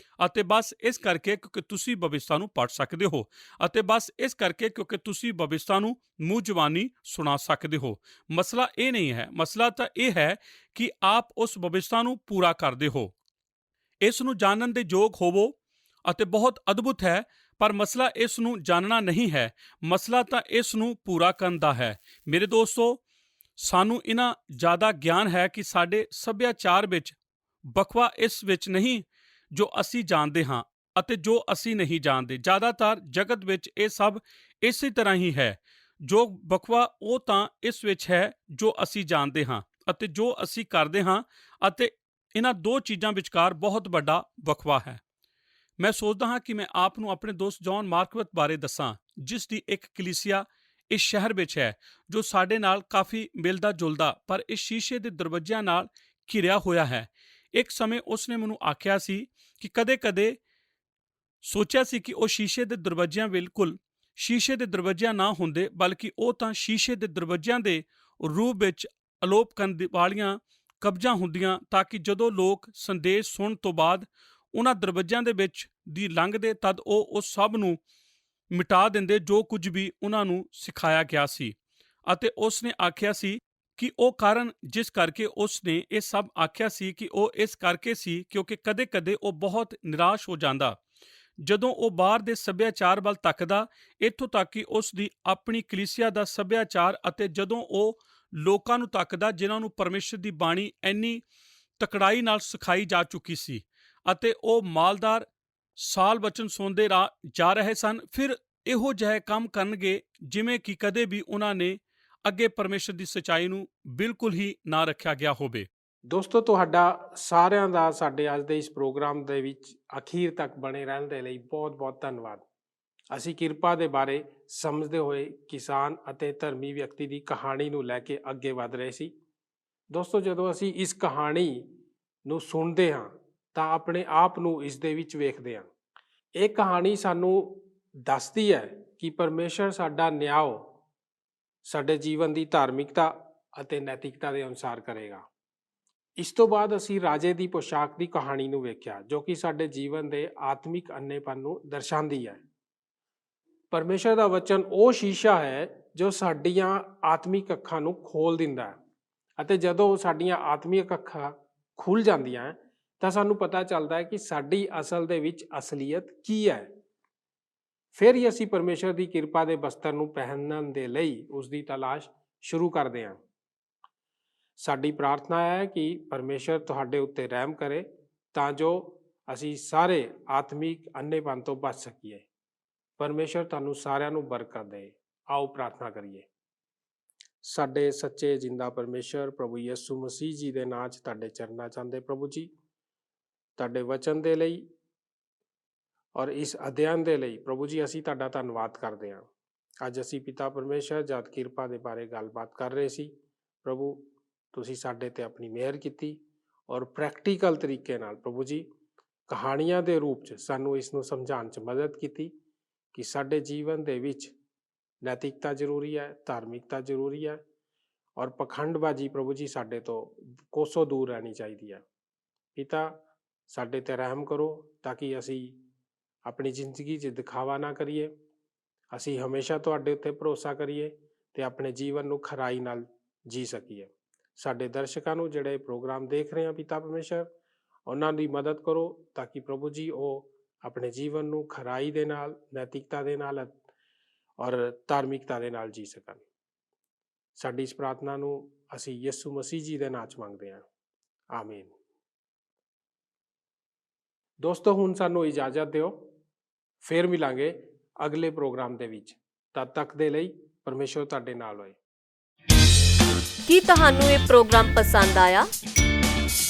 ਅਤੇ ਬਸ ਇਸ ਕਰਕੇ ਕਿਉਂਕਿ ਤੁਸੀਂ ਵਿਵਸਥਾ ਨੂੰ ਪੜ੍ਹ ਸਕਦੇ ਹੋ ਅਤੇ ਬਸ ਇਸ ਕਰਕੇ ਕਿਉਂਕਿ ਤੁਸੀਂ ਵਿਵਸਥਾ ਨੂੰ ਮੂੰਹ ਜ਼ਬਾਨੀ ਸੁਣਾ ਸਕਦੇ ਹੋ। ਮਸਲਾ ਇਹ ਨਹੀਂ ਹੈ, ਮਸਲਾ ਤਾਂ ਇਹ ਹੈ ਕਿ ਆਪ ਉਸ ਵਿਵਸਥਾ ਨੂੰ ਪੂਰਾ ਕਰਦੇ ਹੋ, ਇਸ ਨੂੰ ਜਾਣਨ ਦੇ ਯੋਗ ਹੋਵੋ ਅਤੇ ਬਹੁਤ ਅਦਭੁਤ ਹੈ। ਪਰ ਮਸਲਾ ਇਸ ਨੂੰ ਜਾਣਨਾ ਨਹੀਂ ਹੈ, ਮਸਲਾ ਤਾਂ ਇਸ ਨੂੰ ਪੂਰਾ ਕਰਨ ਦਾ ਹੈ। ਮੇਰੇ ਦੋਸਤੋ, ਸਾਨੂੰ ਇਹਨਾਂ ਜ਼ਿਆਦਾ ਗਿਆਨ ਹੈ ਕਿ ਸਾਡੇ ਸੱਭਿਆਚਾਰ ਵਿੱਚ ਵਕਵਾ ਇਸ ਵਿੱਚ ਨਹੀਂ ਜੋ ਅਸੀਂ ਜਾਣਦੇ ਹਾਂ ਅਤੇ ਜੋ ਅਸੀਂ ਨਹੀਂ ਜਾਣਦੇ। ਜ਼ਿਆਦਾਤਰ ਜਗਤ ਵਿੱਚ ਇਹ ਸਭ ਇਸੇ ਤਰ੍ਹਾਂ ਹੀ ਹੈ। ਜੋ ਵਕਵਾ ਉਹ ਤਾਂ ਇਸ ਵਿੱਚ ਹੈ ਜੋ ਅਸੀਂ ਜਾਣਦੇ ਹਾਂ ਅਤੇ ਜੋ ਅਸੀਂ ਕਰਦੇ ਹਾਂ ਅਤੇ ਇਹਨਾਂ ਦੋ ਚੀਜ਼ਾਂ ਵਿਚਕਾਰ ਬਹੁਤ ਵੱਡਾ ਵਕਵਾ ਹੈ। ਮੈਂ ਸੋਚਦਾ ਹਾਂ ਕਿ ਮੈਂ ਆਪ ਨੂੰ ਆਪਣੇ ਦੋਸਤ ਜੌਨ ਮਾਰਕਵਿਥ ਬਾਰੇ ਦੱਸਾਂ, ਜਿਸ ਦੀ ਇੱਕ ਕਲੀਸਿਆ ਇਸ ਸ਼ਹਿਰ ਵਿੱਚ ਹੈ ਜੋ ਸਾਡੇ ਨਾਲ ਕਾਫੀ ਮਿਲਦਾ ਜੁਲਦਾ ਪਰ ਇਸ ਸ਼ੀਸ਼ੇ ਦੇ ਦਰਵਾਜ਼ਿਆਂ ਨਾਲ ਘਿਰਿਆ ਹੋਇਆ ਹੈ। ਇੱਕ ਸਮੇਂ ਉਸਨੇ ਮੈਨੂੰ ਆਖਿਆ ਸੀ ਕਿ ਕਦੇ-ਕਦੇ ਸੋਚਿਆ ਸੀ ਕਿ ਉਹ ਸ਼ੀਸ਼ੇ ਦੇ ਦਰਵਾਜ਼ਿਆਂ ਬਿਲਕੁਲ ਸ਼ੀਸ਼ੇ ਦੇ ਦਰਵਾਜ਼ਿਆਂ ਨਾ ਹੁੰਦੇ, ਬਲਕਿ ਉਹ ਤਾਂ ਸ਼ੀਸ਼ੇ ਦੇ ਦਰਵਾਜ਼ਿਆਂ ਦੇ ਰੂਪ ਵਿੱਚ ਅਲੋਪ ਕਰਨ ਵਾਲੀਆਂ ਕਬਜ਼ਾਂ ਹੁੰਦੀਆਂ, ਤਾਂ ਕਿ ਜਦੋਂ ਲੋਕ ਸੰਦੇਸ਼ ਸੁਣਨ ਤੋਂ ਬਾਅਦ ਉਹਨਾਂ ਦਰਵਾਜ਼ਿਆਂ ਦੇ ਵਿੱਚ ਦੀ ਲੰਘਦੇ ਤਦ ਉਹ ਉਸ ਸਭ ਨੂੰ ਮਿਟਾ ਦਿੰਦੇ ਜੋ ਕੁਝ ਵੀ ਉਹਨਾਂ ਨੂੰ ਸਿਖਾਇਆ ਗਿਆ ਸੀ। ਅਤੇ ਉਸ ਨੇ ਆਖਿਆ ਸੀ ਕਿ ਉਹ ਕਾਰਨ ਜਿਸ ਕਰਕੇ ਉਸ ਨੇ ਇਹ ਸਭ ਆਖਿਆ ਸੀ ਕਿ ਉਹ ਇਸ ਕਰਕੇ ਸੀ ਕਿਉਂਕਿ ਕਦੇ-ਕਦੇ ਉਹ ਬਹੁਤ ਨਿਰਾਸ਼ ਹੋ ਜਾਂਦਾ ਜਦੋਂ ਉਹ ਬਾਹਰ ਦੇ ਸੱਭਿਆਚਾਰ ਵੱਲ ਤੱਕਦਾ, ਇੱਥੋਂ ਤੱਕ ਕਿ ਉਸ ਦੀ ਆਪਣੀ ਕਲੀਸਿਆ ਦਾ ਸੱਭਿਆਚਾਰ, ਅਤੇ ਜਦੋਂ ਉਹ ਲੋਕਾਂ ਨੂੰ ਤੱਕਦਾ ਜਿਨ੍ਹਾਂ ਨੂੰ ਪਰਮੇਸ਼ਰ ਦੀ ਬਾਣੀ ਇੰਨੀ ਤਕੜਾਈ ਨਾਲ ਸਿਖਾਈ ਜਾ ਚੁੱਕੀ ਸੀ ਅਤੇ ਉਹ ਮਾਲਦਾਰ ਸਾਲ ਵਚਨ ਸੁਣਦੇ ਜਾ ਰਹੇ ਸਨ, ਫਿਰ ਇਹੋ ਜਿਹੇ ਕੰਮ ਕਰਨਗੇ ਜਿਵੇਂ ਕਿ ਕਦੇ ਵੀ ਉਹਨਾਂ ਨੇ ਅੱਗੇ ਪਰਮੇਸ਼ਰ ਦੀ ਸੱਚਾਈ ਨੂੰ ਬਿਲਕੁਲ ਹੀ ਨਾ ਰੱਖਿਆ ਗਿਆ ਹੋਵੇ। ਦੋਸਤੋ, ਤੁਹਾਡਾ ਸਾਰਿਆਂ ਦਾ ਸਾਡੇ ਅੱਜ ਦੇ ਇਸ ਪ੍ਰੋਗਰਾਮ ਦੇ ਵਿੱਚ ਅਖੀਰ ਤੱਕ ਬਣੇ ਰਹਿਣ ਦੇ ਲਈ ਬਹੁਤ-ਬਹੁਤ ਧੰਨਵਾਦ। ਅਸੀਂ ਕਿਰਪਾ ਦੇ ਬਾਰੇ ਸਮਝਦੇ ਹੋਏ ਕਿਸਾਨ ਅਤੇ ਧਰਮੀ ਵਿਅਕਤੀ ਦੀ ਕਹਾਣੀ ਨੂੰ ਲੈ ਕੇ ਅੱਗੇ ਵਧ ਰਹੇ ਸੀ। ਦੋਸਤੋ, ਜਦੋਂ ਅਸੀਂ ਇਸ ਕਹਾਣੀ ਨੂੰ ਸੁਣਦੇ ਹਾਂ ਤਾਂ ਆਪਣੇ ਆਪ ਨੂੰ ਇਸ ਦੇ ਵਿੱਚ ਵੇਖਦੇ ਹਾਂ। ਇਹ ਕਹਾਣੀ ਸਾਨੂੰ ਦੱਸਦੀ ਹੈ ਕਿ ਪਰਮੇਸ਼ਰ ਸਾਡਾ ਨਿਆਂ ਸਾਡੇ ਜੀਵਨ ਦੀ ਧਾਰਮਿਕਤਾ ਅਤੇ ਨੈਤਿਕਤਾ ਦੇ ਅਨੁਸਾਰ ਕਰੇਗਾ। ਇਸ ਤੋਂ ਬਾਅਦ ਅਸੀਂ ਰਾਜੇ ਦੀ ਪੋਸ਼ਾਕ ਦੀ ਕਹਾਣੀ ਨੂੰ ਵੇਖਿਆ, ਜੋ ਕਿ ਸਾਡੇ ਜੀਵਨ ਦੇ ਆਤਮਿਕ ਅੰਨ੍ਹੇਪਨ ਨੂੰ ਦਰਸਾਉਂਦੀ ਹੈ। ਪਰਮੇਸ਼ਰ ਦਾ ਵਚਨ ਉਹ ਸ਼ੀਸ਼ਾ ਹੈ ਜੋ ਸਾਡੀਆਂ ਆਤਮਿਕ ਅੱਖਾਂ ਨੂੰ ਖੋਲ੍ਹ ਦਿੰਦਾ ਹੈ, ਅਤੇ ਜਦੋਂ ਸਾਡੀਆਂ ਆਤਮਿਕ ਅੱਖਾਂ ਖੁੱਲ੍ਹ ਜਾਂਦੀਆਂ ਤਾਂ ਸਾਨੂੰ ਪਤਾ ਚੱਲਦਾ ਹੈ ਕਿ ਸਾਡੀ ਅਸਲ ਦੇ ਵਿੱਚ ਅਸਲੀਅਤ ਕੀ ਹੈ। ਫਿਰ ਹੀ ਅਸੀਂ ਪਰਮੇਸ਼ਰ ਦੀ ਕਿਰਪਾ ਦੇ ਬਸਤਰ ਨੂੰ ਪਹਿਨਣ ਦੇ ਲਈ ਉਸ ਦੀ ਤਲਾਸ਼ ਸ਼ੁਰੂ ਕਰਦੇ ਹਾਂ। ਸਾਡੀ ਪ੍ਰਾਰਥਨਾ ਹੈ ਕਿ ਪਰਮੇਸ਼ਰ ਤੁਹਾਡੇ ਉੱਤੇ ਰਹਿਮ ਕਰੇ ਤਾਂ ਜੋ ਅਸੀਂ ਸਾਰੇ ਆਤਮਿਕ ਅੰਨ੍ਹੇਪਨ ਤੋਂ ਬਚ ਸਕੀਏ। ਪਰਮੇਸ਼ਰ ਤੁਹਾਨੂੰ ਸਾਰਿਆਂ ਨੂੰ ਬਰਕਤ ਦੇ। ਆਓ ਪ੍ਰਾਰਥਨਾ ਕਰੀਏ। ਸਾਡੇ ਸੱਚੇ ਜਿੰਦਾ ਪਰਮੇਸ਼ਰ ਪ੍ਰਭੂ ਯਿਸੂ ਮਸੀਹ ਜੀ ਦੇ ਨਾਂ 'ਚ ਤੁਹਾਡੇ ਚਰਨਾਂ 'ਚ ਆਉਂਦੇ ਪ੍ਰਭੂ ਜੀ, ਤੁਹਾਡੇ ਵਚਨ ਦੇ ਲਈ ਔਰ ਇਸ ਅਧਿਐਨ ਦੇ ਲਈ ਪ੍ਰਭੂ ਜੀ ਅਸੀਂ ਤੁਹਾਡਾ ਧੰਨਵਾਦ ਕਰਦੇ ਹਾਂ। ਅੱਜ ਅਸੀਂ ਪਿਤਾ ਪਰਮੇਸ਼ਰ ਜਦ ਕਿਰਪਾ ਦੇ ਬਾਰੇ ਗੱਲਬਾਤ ਕਰ ਰਹੇ ਸੀ, ਪ੍ਰਭੂ ਤੁਸੀਂ ਸਾਡੇ ਤੇ ਆਪਣੀ ਮਿਹਰ ਕੀਤੀ ਔਰ ਪ੍ਰੈਕਟੀਕਲ ਤਰੀਕੇ ਨਾਲ ਪ੍ਰਭੂ ਜੀ ਕਹਾਣੀਆਂ ਦੇ ਰੂਪ 'ਚ ਸਾਨੂੰ ਇਸ ਨੂੰ ਸਮਝਾਉਣ 'ਚ ਮਦਦ ਕੀਤੀ ਕਿ ਸਾਡੇ ਜੀਵਨ ਦੇ ਵਿੱਚ ਨੈਤਿਕਤਾ ਜ਼ਰੂਰੀ ਹੈ, ਧਾਰਮਿਕਤਾ ਜ਼ਰੂਰੀ ਹੈ ਔਰ ਪਖੰਡਬਾਜ਼ੀ ਪ੍ਰਭੂ ਜੀ ਸਾਡੇ ਤੋਂ ਕੋਸੋਂ ਦੂਰ ਰਹਿਣੀ ਚਾਹੀਦੀ ਹੈ। ਪਿਤਾ ਸਾਡੇ ਤੇ ਰਹਿਮ ਕਰੋ ਤਾਂ ਕਿ ਅਸੀਂ ਆਪਣੀ ਜ਼ਿੰਦਗੀ 'ਚ ਦਿਖਾਵਾ ਨਾ ਕਰੀਏ, ਅਸੀਂ ਹਮੇਸ਼ਾ ਤੁਹਾਡੇ ਉੱਤੇ ਭਰੋਸਾ ਕਰੀਏ ਅਤੇ ਆਪਣੇ ਜੀਵਨ ਨੂੰ ਖਰਾਈ ਨਾਲ ਜੀ ਸਕੀਏ। ਸਾਡੇ ਦਰਸ਼ਕਾਂ ਨੂੰ ਜਿਹੜੇ ਪ੍ਰੋਗਰਾਮ ਦੇਖ ਰਹੇ ਆ ਪਿਤਾ ਪਰਮੇਸ਼ਰ, ਉਹਨਾਂ ਦੀ ਮਦਦ ਕਰੋ ਤਾਂ ਕਿ ਪ੍ਰਭੂ ਜੀ ਉਹ ਆਪਣੇ ਜੀਵਨ ਨੂੰ ਖਰਾਈ ਦੇ ਨਾਲ, ਨੈਤਿਕਤਾ ਦੇ ਨਾਲ ਔਰ ਧਾਰਮਿਕਤਾ ਦੇ ਨਾਲ ਜੀ ਸਕਣ। ਸਾਡੀ ਇਸ ਪ੍ਰਾਰਥਨਾ ਨੂੰ ਅਸੀਂ ਯਿਸੂ ਮਸੀਹ ਜੀ ਦੇ ਨਾਂ 'ਚ ਮੰਗਦੇ ਹਾਂ। ਆਮੀਨ। ਦੋਸਤੋ, ਹੁਣ ਸਾਨੂੰ ਇਜਾਜ਼ਤ ਦਿਓ, ਫਿਰ ਮਿਲਾਂਗੇ ਅਗਲੇ ਪ੍ਰੋਗਰਾਮ ਦੇ ਵਿੱਚ। ਤਦ ਤੱਕ ਦੇ ਲਈ ਪਰਮੇਸ਼ਰ ਤੁਹਾਡੇ ਨਾਲ ਹੋਏ। ਕੀ ਤੁਹਾਨੂੰ ਇਹ ਪ੍ਰੋਗਰਾਮ ਪਸੰਦ ਆਇਆ?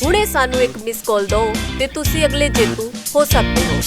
ਹੁਣੇ ਸਾਨੂੰ ਇੱਕ ਮਿਸ ਕਾਲ ਦਿਓ ਤੇ ਤੁਸੀਂ ਅਗਲੇ ਜੇਤੂ ਹੋ ਸਕਦੇ ਹੋ।